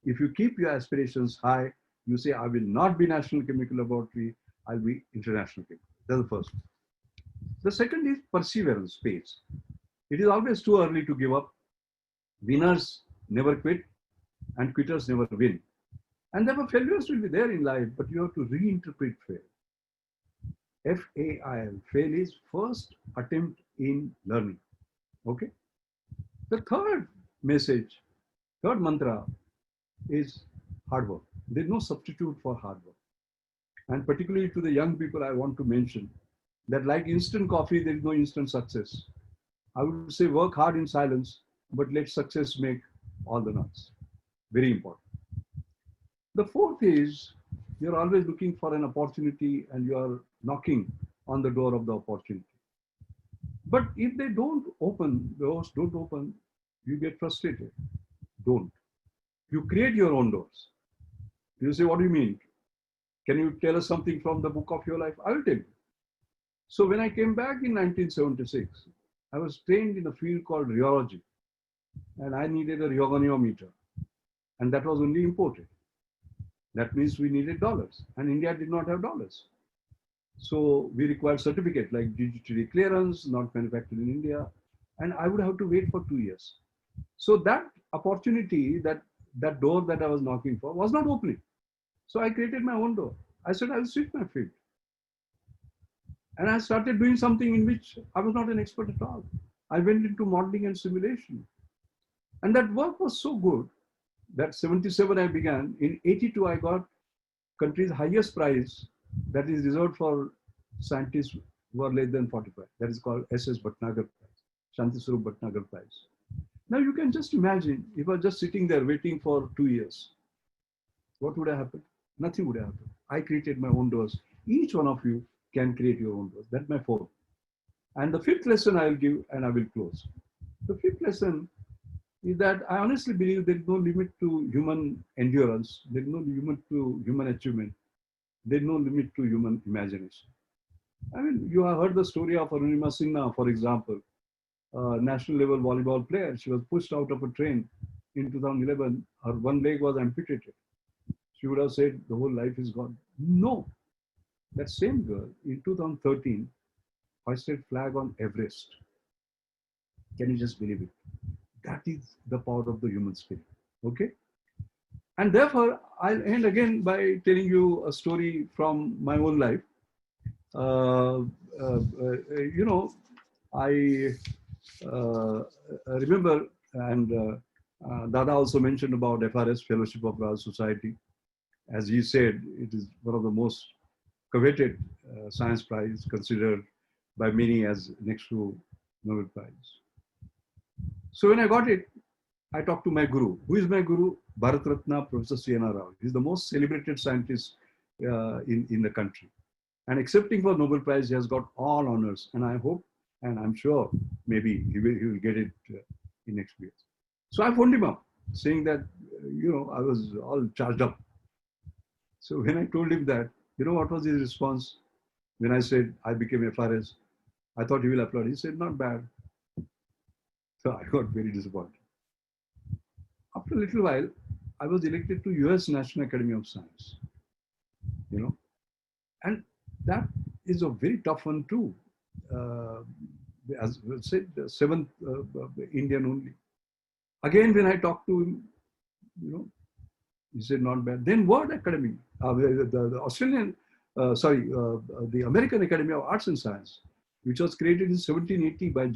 If you keep your aspirations high, you say, I will not be National Chemical Laboratory, I'll be International Chemical. That's the first. The second is perseverance, pace. It is always too early to give up. Winners never quit and quitters never win. And therefore failures will be there in life, but you have to reinterpret fail. F-A-I-L, fail is first attempt in learning. Okay. The third message, third mantra is hard work. There's no substitute for hard work. And particularly to the young people, I want to mention that like instant coffee, there is no instant success. I would say work hard in silence, but let success make all the noise. Very important. The fourth is you're always looking for an opportunity and you are knocking on the door of the opportunity. But if they don't open, the doors don't open, you get frustrated. Don't. You create your own doors. You say, what do you mean? Can you tell us something from the book of your life? I will tell you. So when I came back in 1976, I was trained in a field called rheology. And I needed a rheogoniometer. And that was only imported. That means we needed dollars. And India did not have dollars. So we required certificate like digitally clearance, not manufactured in India. And I would have to wait for 2 years. So that opportunity, that door that I was knocking for was not opening. So I created my own door. I said, I'll switch my field. And I started doing something in which I was not an expert at all. I went into modeling and simulation. And that work was so good that 77 I began. In 82, I got country's highest prize that is reserved for scientists who are less than 45. That is called SS Bhatnagar Prize, Shanti Swarup Bhatnagar Prize. Now you can just imagine if I was just sitting there waiting for 2 years, what would have happened? Nothing would have happened. I created my own doors. Each one of you can create your own doors. That's my fourth. And the fifth lesson I will give and I will close. The fifth lesson is that I honestly believe there is no limit to human endurance. There is no limit to human achievement. There is no limit to human imagination. I mean, you have heard the story of Arunima Sinha, for example, national level volleyball player. She was pushed out of a train in 2011. Her one leg was amputated. She would have said the whole life is gone. No. That same girl in 2013 hoisted flag on Everest. Can you just believe it? That is the power of the human spirit. Okay? And therefore, I'll end again by telling you a story from my own life. I remember, and Dada also mentioned about FRS Fellowship of Royal Society. As he said, it is one of the most coveted science prize, considered by many as next to Nobel Prize. So when I got it, I talked to my guru. Who is my guru? Bharat Ratna Professor C.N.R. Rao. He's the most celebrated scientist in the country. And accepting for Nobel Prize, he has got all honors. And I hope, and I'm sure, maybe he will get it in next year. So I phoned him up saying that, I was all charged up. So when I told him that, what was his response? When I said I became FRS, I thought he will applaud. He said, not bad. So I got very disappointed. After a little while, I was elected to US National Academy of Science, and that is a very tough one too. As I said, the 7th Indian only. Again, when I talked to him, he said not bad. Then World Academy, the Australian, the American Academy of Arts and Science, which was created in 1780 by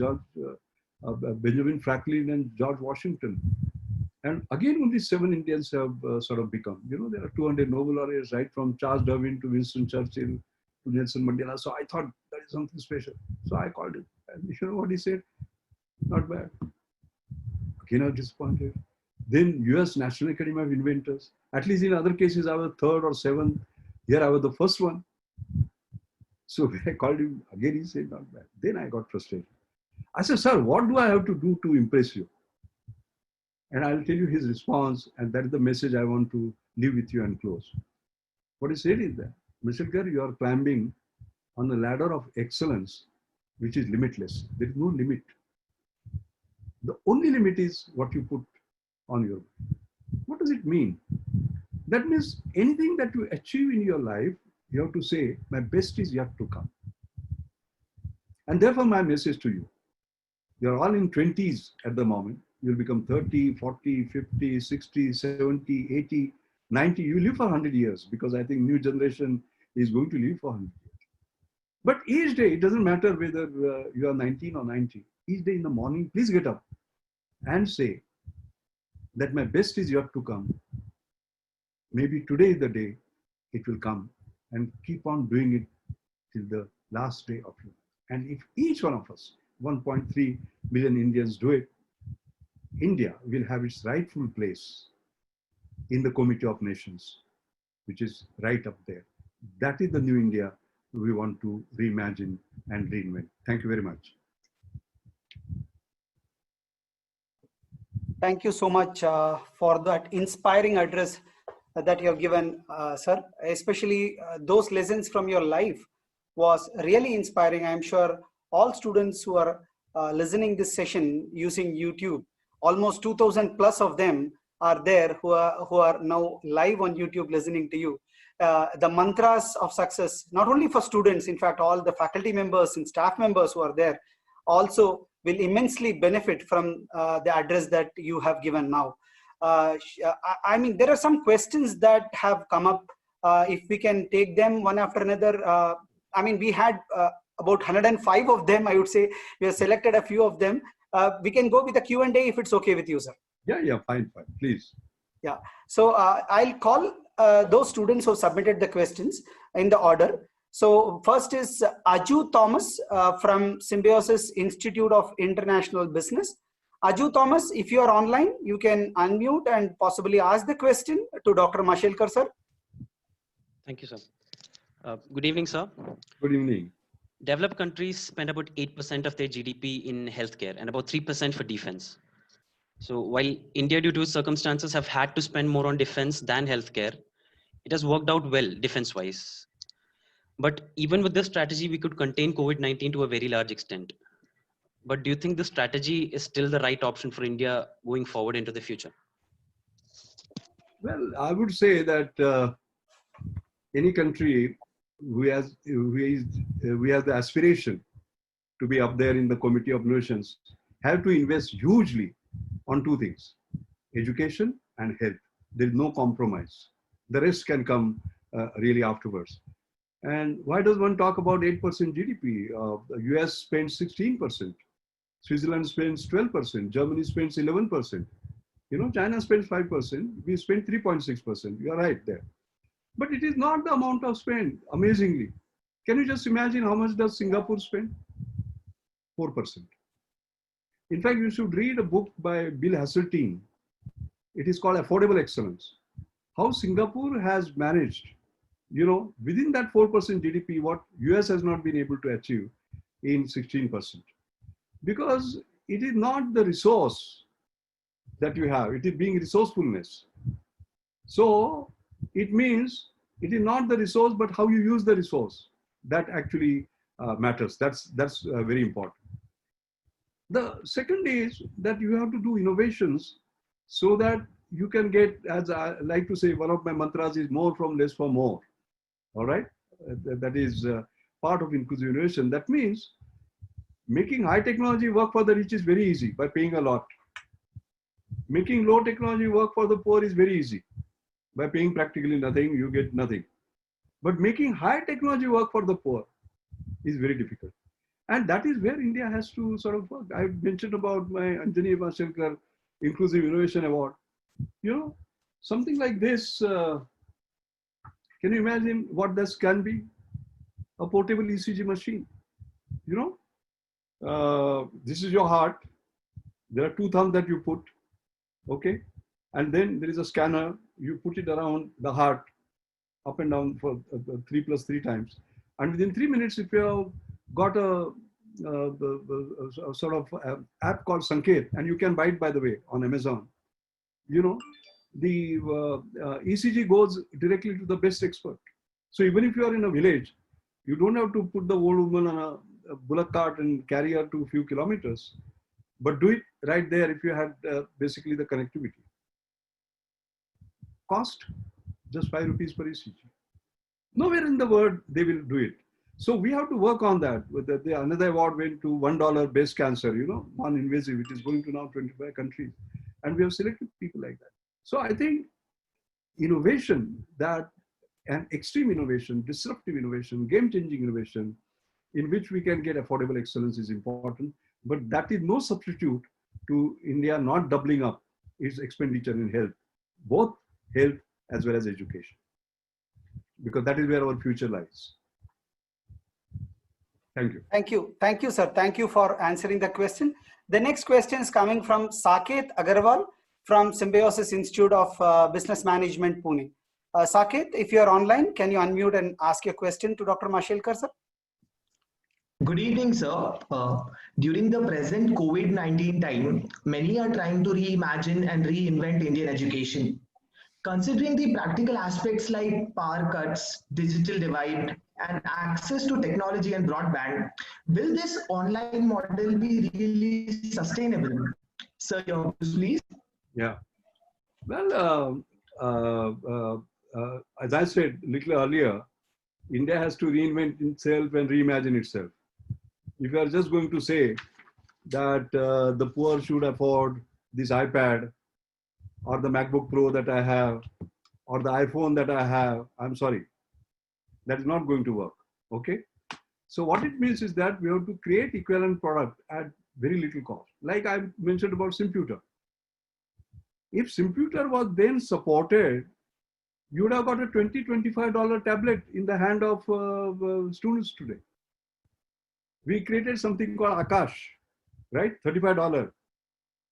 Benjamin Franklin and George Washington. And again, only 7 Indians have sort of become. There are 200 Nobel laureates, right from Charles Darwin to Winston Churchill to Nelson Mandela. So I thought that is something special. So I called him. And you know what he said? Not bad. Again, I was disappointed. Then US National Academy of Inventors. At least in other cases, I was 3rd or 7th. Here I was the first one. So when I called him, again he said not bad. Then I got frustrated. I said, sir, what do I have to do to impress you? And I'll tell you his response, and that is the message I want to leave with you and close. What he said is that, Mashelkar, you are climbing on the ladder of excellence, which is limitless. There is no limit. The only limit is what you put on your mind. What does it mean? That means anything that you achieve in your life, you have to say, my best is yet to come. And therefore, my message to you, you're all in 20s at the moment. You'll become 30, 40, 50, 60, 70, 80, 90. You live for 100 years because I think new generation is going to live for 100 years. But each day, it doesn't matter whether you are 19 or 90. Each day in the morning, please get up and say that my best is yet to come. Maybe today is the day it will come, and keep on doing it till the last day of your life. And if each one of us, 1.3 billion Indians do it, India will have its rightful place in the Committee of Nations, which is right up there. That is the new India we want to reimagine and reinvent. Thank you very much. Thank you so much for that inspiring address that you have given, sir. Especially those lessons from your life was really inspiring. I'm sure all students who are listening this session using YouTube, almost 2,000 plus of them are there who are now live on YouTube listening to you. The mantras of success, not only for students, in fact, all the faculty members and staff members who are there also will immensely benefit from the address that you have given now. I mean, there are some questions that have come up. If we can take them one after another. I mean, we had about 105 of them, I would say. We have selected a few of them. We can go with the Q&A if it's okay with you, sir. Yeah, fine, please. Yeah, so I'll call those students who submitted the questions in the order. So first is Aju Thomas from Symbiosis Institute of International Business. Aju Thomas, if you are online, you can unmute and possibly ask the question to Dr. Mashelkar, sir. Thank you, sir. Good evening, sir. Good evening. Developed countries spend about 8% of their GDP in healthcare and about 3% for defense. So while India, due to circumstances, have had to spend more on defense than healthcare, it has worked out well defense-wise. But even with this strategy, we could contain COVID-19 to a very large extent. But do you think this strategy is still the right option for India going forward into the future? Well, I would say that any country who has the aspiration to be up there in the Committee of Nations have to invest hugely on 2 things, education and health. There is no compromise. The rest can come really afterwards. And why does one talk about 8% GDP? The US spends 16%, Switzerland spends 12%, Germany spends 11%. China spends 5%, we spend 3.6%. You are right there. But it is not the amount of spend, amazingly. Can you just imagine how much does Singapore spend? 4%. In fact, you should read a book by Bill Hasseltine. It is called Affordable Excellence. How Singapore has managed, within that 4% GDP, what US has not been able to achieve in 16%. Because it is not the resource that you have. It is being resourcefulness. So it means it is not the resource, but how you use the resource that actually matters. That's very important. The second is that you have to do innovations so that you can get, as I like to say, one of my mantras is more from less for more. All right, that is part of inclusive innovation. That means making high technology work for the rich is very easy by paying a lot. Making low technology work for the poor is very easy. By paying practically nothing, you get nothing. But making high technology work for the poor is very difficult. And that is where India has to sort of work. I mentioned about my Anjani Mashelkar Inclusive Innovation Award. You know, something like this, can you imagine what this can be? A portable ECG machine. You know, this is your heart. There are two thumbs that you put, okay? And then there is a scanner. You put it around the heart, up and down for 3 + 3 times. And within 3 minutes, if you have got a sort of app called Sanket, and you can buy it, by the way, on Amazon, you know, the ECG goes directly to the best expert. So even if you are in a village, you don't have to put the old woman on a bullock cart and carry her to a few kilometers, but do it right there if you had basically the connectivity. Cost, just 5 rupees per ECG. Nowhere in the world they will do it. So we have to work on that. Another award went to $1 breast cancer, you know, non-invasive, which is going to now 25 countries. And we have selected people like that. So I think innovation, that an extreme innovation, disruptive innovation, game-changing innovation, in which we can get affordable excellence is important. But that is no substitute to India not doubling up its expenditure in health, both health as well as education, because that is where our future lies. Thank you. Thank you. Thank you, sir. Thank you for answering the question. The next question is coming from Saket Agarwal from Symbiosis Institute of Business Management, Pune. Saket, if you are online, can you unmute and ask your question to Dr. Mashelkar, sir? Good evening, sir. During the present COVID-19 time, many are trying to reimagine and reinvent Indian education. Considering the practical aspects like power cuts, digital divide, and access to technology and broadband, will this online model be really sustainable? Sir, your views, please. Yeah. Well, as I said a little earlier, India has to reinvent itself and reimagine itself. If you are just going to say that the poor should afford this iPad or the MacBook Pro that I have or the iPhone that I have, I'm sorry, that is not going to work, okay? So what it means is that we have to create equivalent product at very little cost. Like I mentioned about Simputer. If Simputer was then supported, you would have got a $20, $25 tablet in the hand of students today. We created something called Akash, right? $35.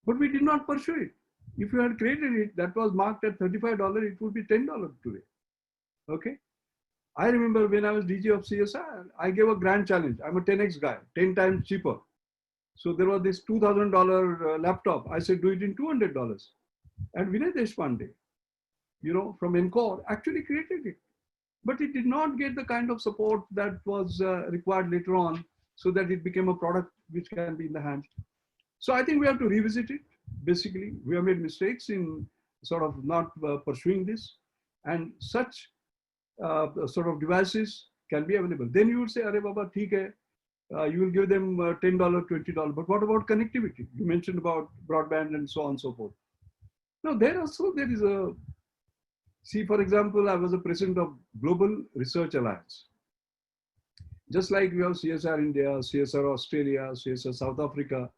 But we did not pursue it. If you had created it, that was marked at $35, it would be $10 today. Okay? I remember when I was DG of CSR, I gave a grand challenge. I'm a 10x guy, 10 times cheaper. So there was this $2,000 laptop. I said, do it in $200. And Vinay Deshpande, you know, from Encore, actually created it. But it did not get the kind of support that was required later on, so that it became a product which can be in the hands. So I think we have to revisit it. Basically, we have made mistakes in sort of not pursuing this, and such sort of devices can be available. Then you would say, Arey Baba, theek hai, you will give them $10, $20. But what about connectivity? You mentioned about broadband and so on and so forth. Now, there also there is a, see, for example, I was a president of Global Research Alliance. Just like we have CSR India, CSR Australia, CSR South Africa,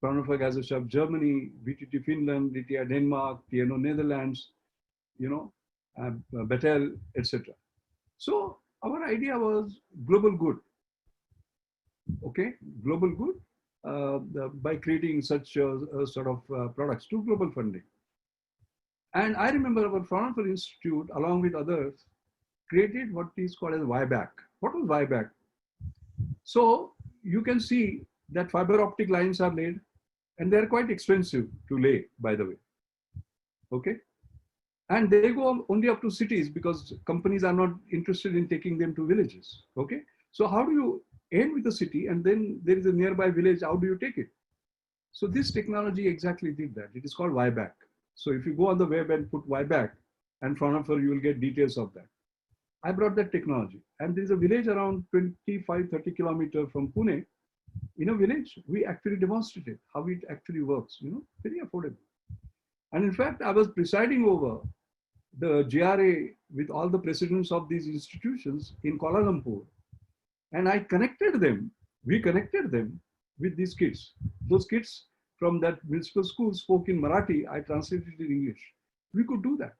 Fraunhofer-Gesellschaft Germany, VTT Finland, DTI Denmark, TNO Netherlands, you know, Battelle, etc. So our idea was global good. Okay, global good by creating such sort of products to global funding. And I remember our Fraunhofer Institute, along with others, created what is called as Wyback. What was Wyback? So you can see that fiber optic lines are laid, And they're quite expensive to lay, by the way. Okay. And they go only up to cities because companies are not interested in taking them to villages. Okay. So how do you end with the city and then there is a nearby village? How do you take it? So this technology exactly did that. It is called Yback. So if you go on the web and put Yback in front of her, you will get details of that. I brought that technology. And there is a village around 25-30 kilometers from Pune. In a village, we actually demonstrated how it actually works, very affordable. And in fact, I was presiding over the GRA with all the presidents of these institutions in Kuala Lumpur. And I connected them, we connected them with these kids. Those kids from that municipal school spoke in Marathi, I translated it in English. We could do that.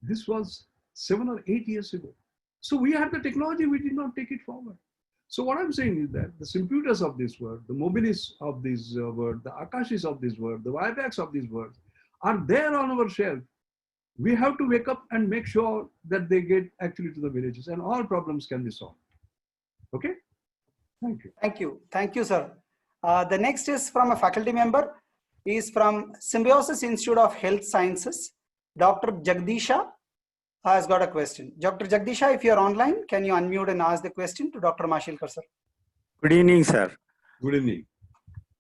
This was 7 or 8 years ago. So we had the technology, we did not take it forward. So what I'm saying is that the Symbiosis of this world, the Mobilis of this world, the Akashis of this world, the Ybacks of this world are there on our shelf. We have to wake up and make sure that they get actually to the villages and all problems can be solved. Okay? Thank you. Thank you. Thank you, sir. The next is from a faculty member. He is from Symbiosis Institute of Health Sciences. Dr. Jagdisha has got a question. Dr. Jagdisha, if you are online, can you unmute and ask the question to Dr. Mashelkar, sir? Good evening, sir. Good evening.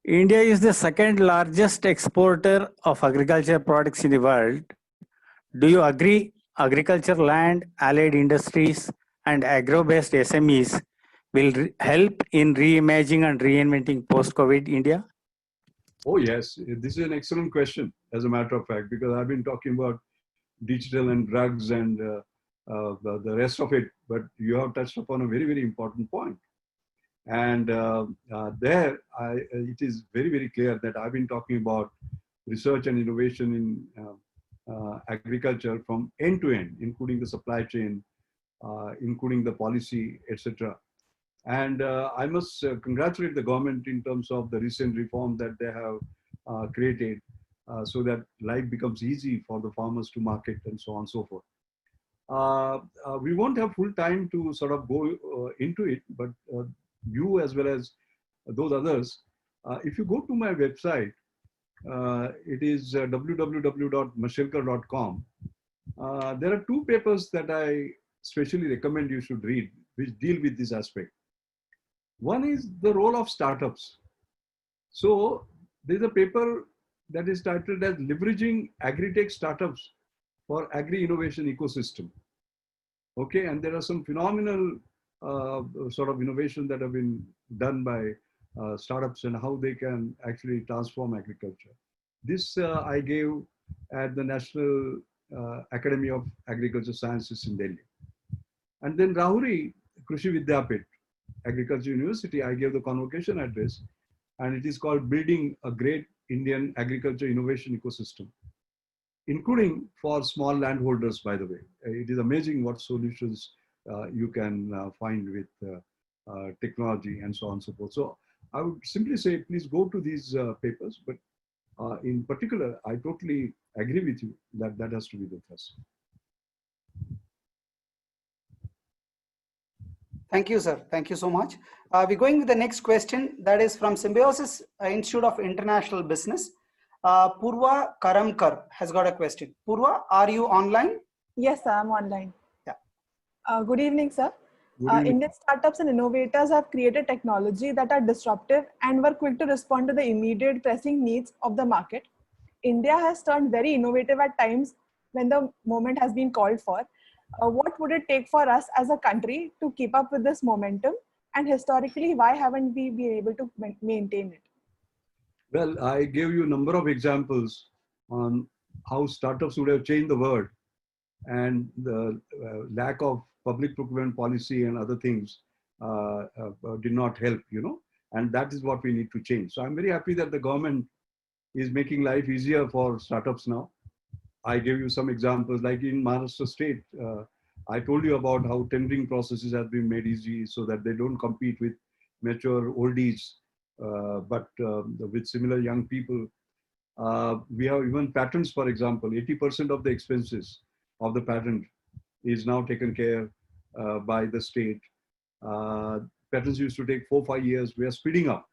India is the second largest exporter of agriculture products in the world. Do you agree agriculture, land, allied industries, and agro-based SMEs will help in reimagining and reinventing post-COVID India? Oh, yes. This is an excellent question, as a matter of fact, because I've been talking about digital and drugs and the rest of it, but you have touched upon a very, very important point. And it is very, very clear that I've been talking about research and innovation in agriculture from end to end, including the supply chain, including the policy, etc. And I must congratulate the government in terms of the recent reform that they have created so that life becomes easy for the farmers to market and so on and so forth. We won't have full time to sort of go into it, but you as well as those others, if you go to my website, it is www.mashelkar.com. There are two papers that I specially recommend you should read, which deal with this aspect. One is the role of startups. So there's a paper that is titled as Leveraging Agri-Tech Startups for Agri-Innovation Ecosystem. Okay, and there are some phenomenal sort of innovation that have been done by startups and how they can actually transform agriculture. This I gave at the National Academy of Agriculture Sciences in Delhi. And then Rahuri Krishi Vidyapit, Agriculture University, I gave the convocation address, and it is called Building a Great Indian Agriculture Innovation Ecosystem, including for small landholders, by the way. It is amazing what solutions you can find with technology and so on and so forth. So I would simply say, please go to these papers, but in particular, I totally agree with you that that has to be the thrust. Thank you, sir. Thank you so much. We're going with the next question. That is from Symbiosis Institute of International Business. Purva Karamkar has got a question. Purva, are you online? Yes, sir, I'm online. Yeah. Good evening, sir. Indian startups and innovators have created technology that are disruptive and were quick to respond to the immediate pressing needs of the market. India has turned very innovative at times when the moment has been called for. What would it take for us as a country to keep up with this momentum? And historically, why haven't we been able to maintain it? Well, I gave you a number of examples on how startups would have changed the world, and the lack of public procurement policy and other things did not help, and that is what we need to change. So I'm very happy that the government is making life easier for startups now. I gave you some examples, like in Maharashtra state, I told you about how tendering processes have been made easy so that they don't compete with mature oldies, but with similar young people. We have even patents, for example, 80% of the expenses of the patent is now taken care by the state. Patents used to take 4-5 years. We are speeding up.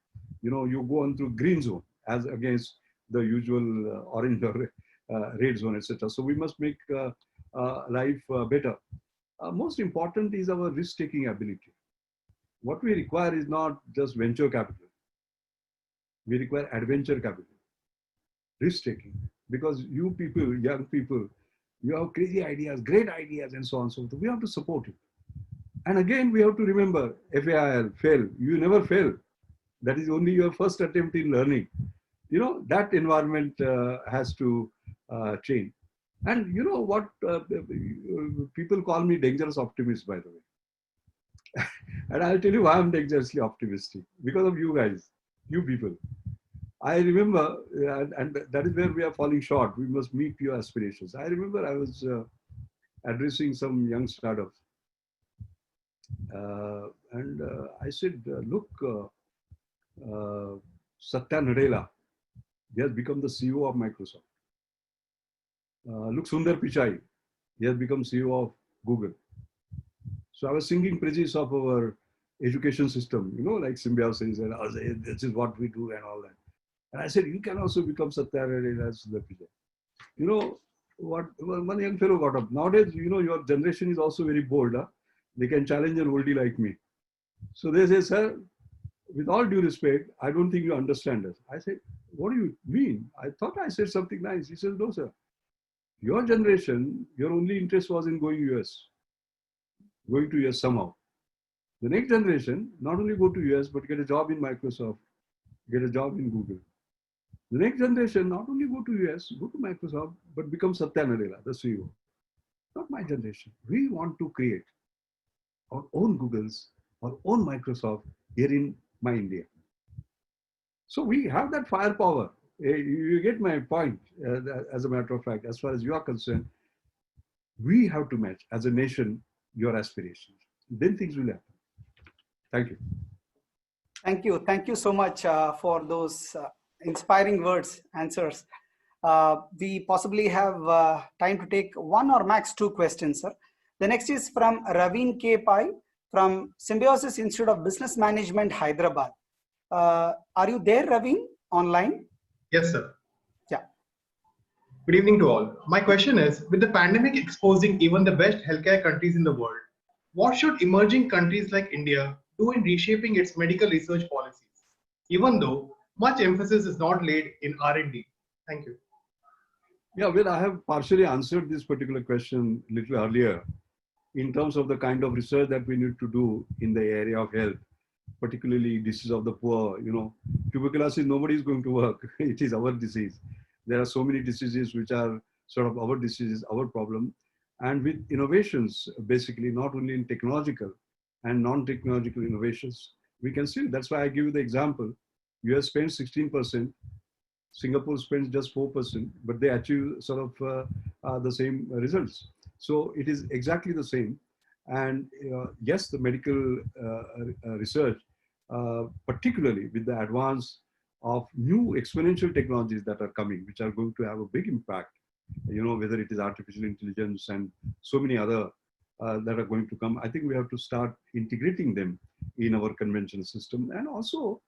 you go on through green zone as against the usual orange or red zone, etc. So we must make life better. Most important is our risk-taking ability. What we require is not just venture capital. We require adventure capital, risk-taking. Because you people, young people, you have crazy ideas, great ideas, and so on and so forth. We have to support it. And again, we have to remember, FAIL, fail. You never fail. That is only your first attempt in learning. That environment has to change. And you know what? People call me dangerous optimist, by the way. And I'll tell you why I'm dangerously optimistic. Because of you guys, you people. I remember, and that is where we are falling short. We must meet your aspirations. I remember I was addressing some young startups. And I said, look, Satya Nadella, he has become the CEO of Microsoft. Look, Sundar Pichai, he has become CEO of Google. So I was singing praises of our education system, like Symbiosis, and I was saying, this is what we do and all that. And I said, you can also become Satya Nadella as Sundar Pichai. What one young fellow got up. Nowadays, your generation is also very bold. Huh? They can challenge an oldie like me. So they say, sir, with all due respect, I don't think you understand us. I said, what do you mean? I thought I said something nice. He says, no, sir. Your generation, your only interest was in going to US somehow. The next generation, not only go to US, but get a job in Microsoft, get a job in Google. The next generation, not only go to US, go to Microsoft, but become Satya Nadella, the CEO. Not my generation. We want to create our own Googles, our own Microsoft here in my India. So we have that firepower. You get my point, as a matter of fact, as far as you are concerned. We have to match, as a nation, your aspirations. Then things will happen. Thank you. Thank you. Thank you so much for those inspiring words, answers. We possibly have time to take one or max two questions, sir. The next is from Raveen K. Pai from Symbiosis Institute of Business Management, Hyderabad. Are you there, Raveen, online? Yes, sir. Yeah. Good evening to all. My question is, with the pandemic exposing even the best healthcare countries in the world, what should emerging countries like India do in reshaping its medical research policies, even though much emphasis is not laid in R&D? Thank you. Yeah, well, I have partially answered this particular question a little earlier in terms of the kind of research that we need to do in the area of health, particularly disease of the poor. Tuberculosis, nobody is going to work. It is our disease. There are so many diseases which are sort of our diseases, our problem. And with innovations, basically, not only in technological and non-technological innovations, we can see. That's why I give you the example. US spends 16%, Singapore spends just 4%, but they achieve sort of the same results. So it is exactly the same. And yes, the medical research, particularly with the advance of new exponential technologies that are coming, which are going to have a big impact, whether it is artificial intelligence and so many other that are going to come. I think we have to start integrating them in our conventional system. And also,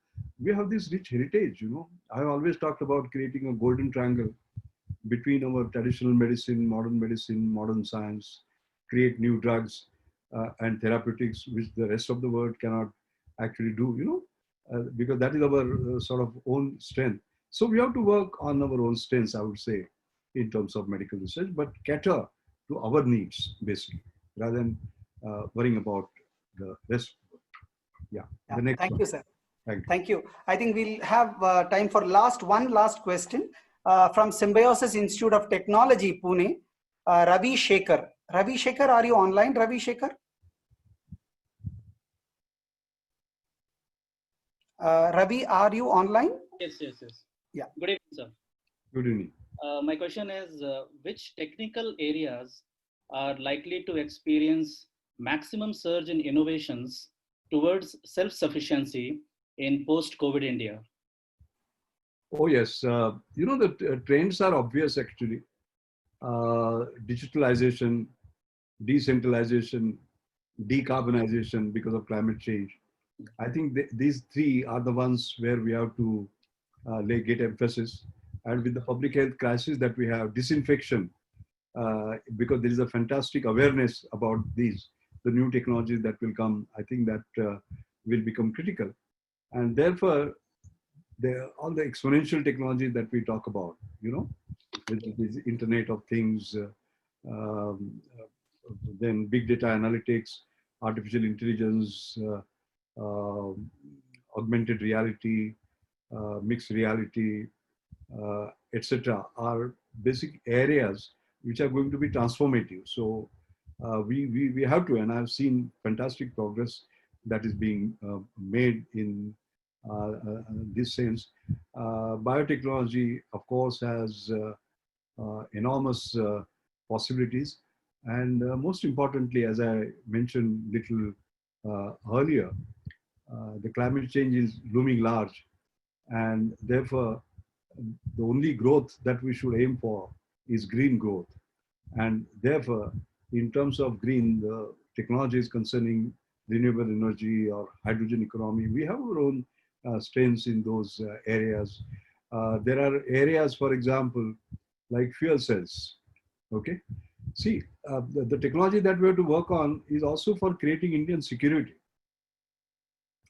we have this rich heritage. I've always talked about creating a golden triangle between our traditional medicine, modern science, create new drugs and therapeutics, which the rest of the world cannot actually do, because that is our sort of own strength. So we have to work on our own strengths, I would say, in terms of medical research, but cater to our needs, basically, rather than worrying about the rest. Yeah. The next Thank one. you, sir. Thank you. Thank you. I think we'll have time for one last question from Symbiosis Institute of Technology, Pune, Ravi Shekhar. Ravi Shekhar, are you online, Ravi Shekhar? Ravi, are you online? Yes. Yeah. Good evening, sir. Good evening. My question is, which technical areas are likely to experience maximum surge in innovations towards self-sufficiency in post-COVID India? Oh, yes. The trends are obvious, actually. Digitalization, decentralization, decarbonization because of climate change. I think these three are the ones where we have to get emphasis. And with the public health crisis that we have, disinfection, because there is a fantastic awareness about these, the new technologies that will come, I think that will become critical. And therefore, all the exponential technologies that we talk about, you know, with this Internet of Things, then big data analytics, artificial intelligence, augmented reality, mixed reality, etc., are basic areas which are going to be transformative. So we have to, and I've seen fantastic progress that is being made in this sense. Biotechnology, of course, has enormous possibilities. And most importantly, as I mentioned little earlier, the climate change is looming large. And therefore, the only growth that we should aim for is green growth. And therefore, in terms of green, the technologies concerning renewable energy or hydrogen economy, we have our own strengths in those areas. There are areas, for example, like fuel cells. Okay. See, the technology that we have to work on is also for creating Indian security.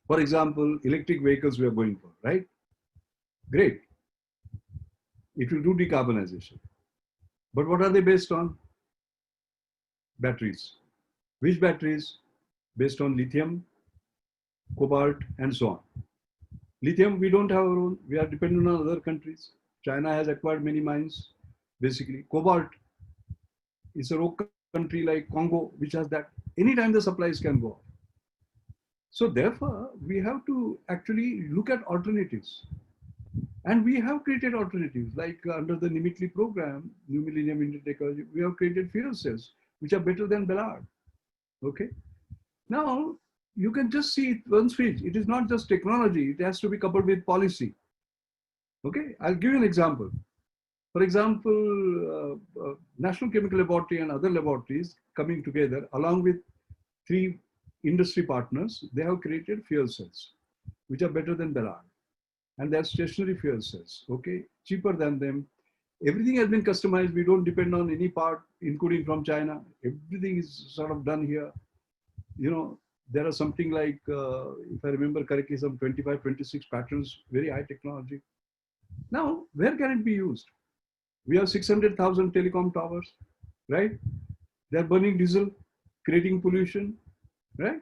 For example, electric vehicles we are going for, right? Great. It will do decarbonization. But what are they based on? Batteries. Which batteries? Based on lithium, cobalt, and so on. Lithium, we don't have our own. We are dependent on other countries. China has acquired many mines, basically. Cobalt is a rogue country like Congo, which has that. Anytime the supplies can go off. So therefore, we have to actually look at alternatives. And we have created alternatives, like under the Nimitli program, New Millennium Indian Technology, we have created fuel cells, which are better than Ballard. Okay. Now, you can just see it one switch. It is not just technology. It has to be coupled with policy. Okay. I'll give you an example. For example, National Chemical Laboratory and other laboratories coming together, along with 3 industry partners, they have created fuel cells, which are better than Ballard. And they're stationary fuel cells, okay? Cheaper than them. Everything has been customized. We don't depend on any part, including from China. Everything is sort of done here. You know, there are something like, if I remember correctly, some 25, 26 patents, very high technology. Now, where can it be used? We have 600,000 telecom towers, right? They're burning diesel, creating pollution, right?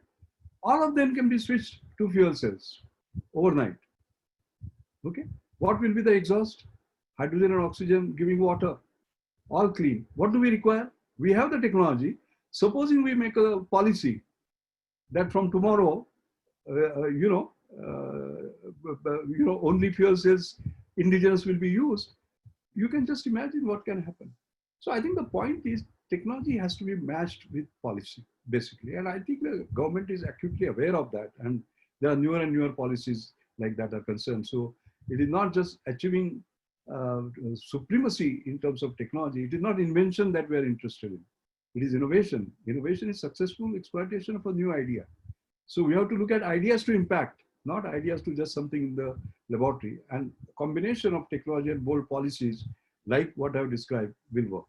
All of them can be switched to fuel cells overnight. Okay, what will be the exhaust? Hydrogen and oxygen giving water, all clean. What do we require? We have the technology. Supposing we make a policy that from tomorrow, only fuel cells indigenous will be used. You can just imagine what can happen. So I think the point is technology has to be matched with policy, basically. And I think the government is acutely aware of that. And there are newer and newer policies like that are concerned. So it is not just achieving supremacy in terms of technology. It is not invention that we are interested in. It is innovation. Innovation is successful exploitation of a new idea. So we have to look at ideas to impact, not ideas to just something in the laboratory. And the combination of technology and bold policies, like what I've described, will work.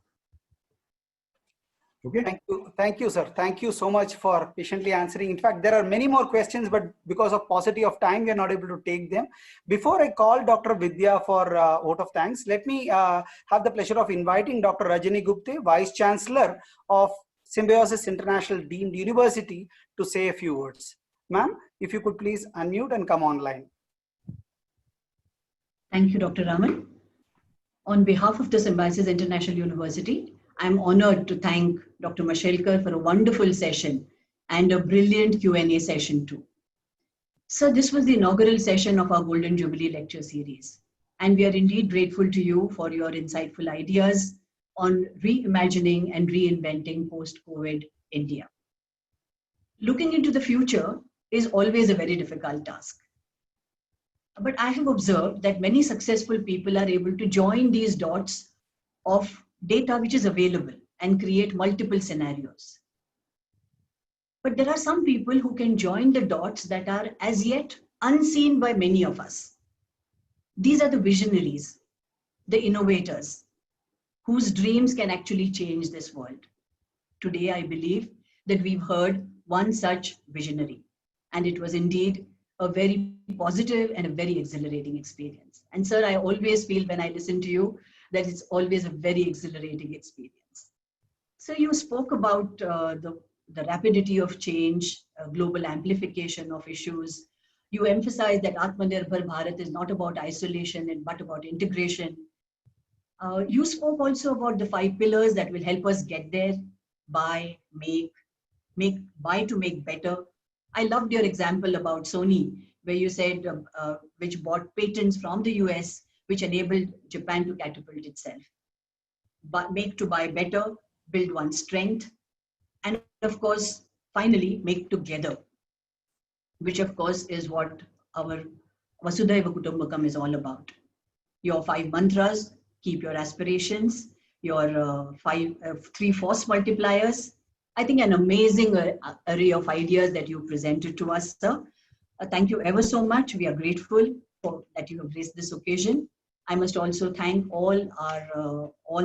Okay. Thank you, sir. Thank you so much for patiently answering. In fact, there are many more questions, but because of paucity of time, we are not able to take them. Before I call Dr. Vidya for vote of thanks, let me have the pleasure of inviting Dr. Rajani Gupte, Vice Chancellor of Symbiosis International Deemed University, to say a few words. Ma'am, if you could please unmute and come online. Thank you, Dr. Raman. On behalf of the Symbiosis International University, I'm honored to thank Dr. Mashelkar for a wonderful session and a brilliant Q&A session too. So this was the inaugural session of our Golden Jubilee lecture series. And we are indeed grateful to you for your insightful ideas on reimagining and reinventing post-COVID India. Looking into the future is always a very difficult task. But I have observed that many successful people are able to join these dots of data which is available and create multiple scenarios. But there are some people who can join the dots that are as yet unseen by many of us. These are the visionaries, the innovators, whose dreams can actually change this world. Today, I believe that we've heard one such visionary, and it was indeed a very positive and a very exhilarating experience. And sir, I always feel when I listen to you that it's always a very exhilarating experience. So you spoke about the rapidity of change, global amplification of issues. You emphasized that Atmanirbhar Bharat is not about isolation, but about integration. You spoke also about the 5 pillars that will help us get there: buy, buy to make better. I loved your example about Sony, where you said which bought patents from the US, which enabled Japan to catapult itself. But make to buy better, build one's strength, and of course, finally, make together, which of course is what our Vasudhaiva Kutumbakam is all about. Your 5 mantras: keep your aspirations, your 3 force multipliers. I think an amazing array of ideas that you presented to us, sir. Thank you ever so much. We are grateful that you have raised this occasion. I must also thank all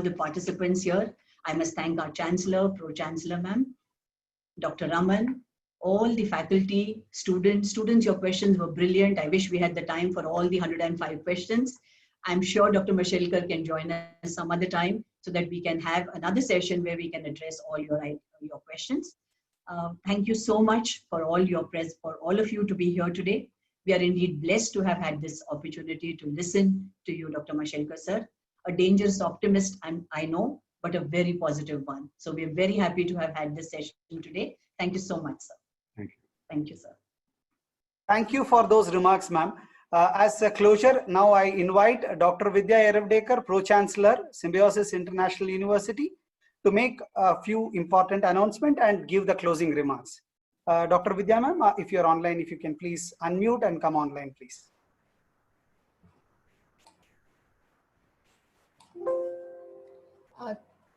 the participants here. I must thank our Chancellor, Pro-Chancellor Ma'am, Dr. Raman, all the faculty, students, your questions were brilliant. I wish we had the time for all the 105 questions. I'm sure Dr. Mashelkar can join us some other time so that we can have another session where we can address all your questions. Thank you so much for all of you to be here today. We are indeed blessed to have had this opportunity to listen to you, Dr. Mashelkar, sir. A dangerous optimist, I know, but a very positive one. So we're very happy to have had this session today. Thank you so much, sir. Thank you. Thank you, sir. Thank you for those remarks, ma'am. As a closure, now I invite Dr. Vidya Eravdekar, Pro-Chancellor, Symbiosis International University, to make a few important announcements and give the closing remarks. Dr. Vidya ma'am, if you're online, if you can please unmute and come online, please.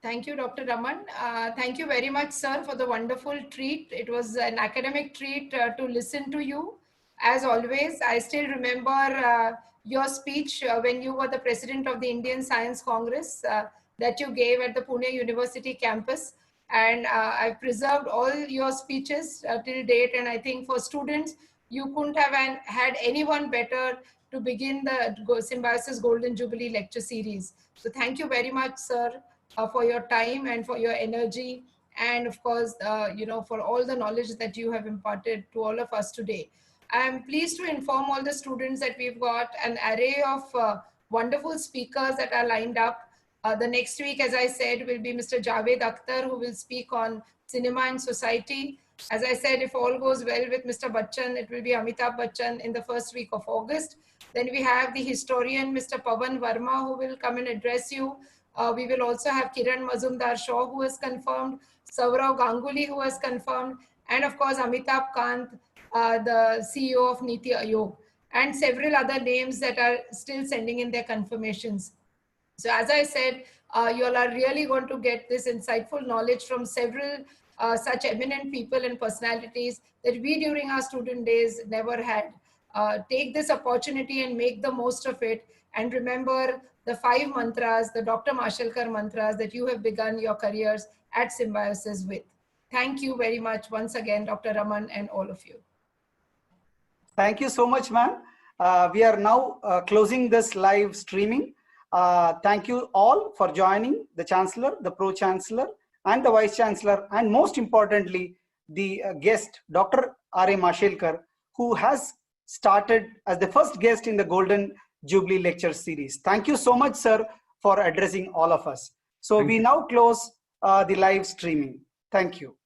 Thank you, Dr. Raman. Thank you very much, sir, for the wonderful treat. It was an academic treat to listen to you. As always, I still remember your speech when you were the president of the Indian Science Congress that you gave at the Pune University campus. And I've preserved all your speeches till date. And I think for students, you couldn't have had anyone better to begin the Symbiosis Golden Jubilee lecture series. So thank you very much, sir, for your time and for your energy. And of course, for all the knowledge that you have imparted to all of us today. I'm pleased to inform all the students that we've got an array of wonderful speakers that are lined up. The next week, as I said, will be Mr. Javed Akhtar, who will speak on cinema and society. As I said, if all goes well with Mr. Bachchan, it will be Amitabh Bachchan in the first week of August. Then we have the historian, Mr. Pavan Verma, who will come and address you. We will also have Kiran Mazumdar-Shaw, who has confirmed, Saurav Ganguly, who has confirmed, and of course, Amitabh Kant, the CEO of Niti Aayog, and several other names that are still sending in their confirmations. So as I said, you all are really going to get this insightful knowledge from several such eminent people and personalities that we during our student days never had. Take this opportunity and make the most of it. And remember the 5 mantras, the Dr. Mashelkar mantras that you have begun your careers at Symbiosis with. Thank you very much once again, Dr. Raman and all of you. Thank you so much, ma'am. We are now closing this live streaming. Thank you all for joining, the Chancellor, the Pro-Chancellor, and the Vice-Chancellor, and most importantly, the guest, Dr. R.A. Mashelkar, who has started as the first guest in the Golden Jubilee Lecture Series. Thank you so much, sir, for addressing all of us. So we now close the live streaming. Thank you.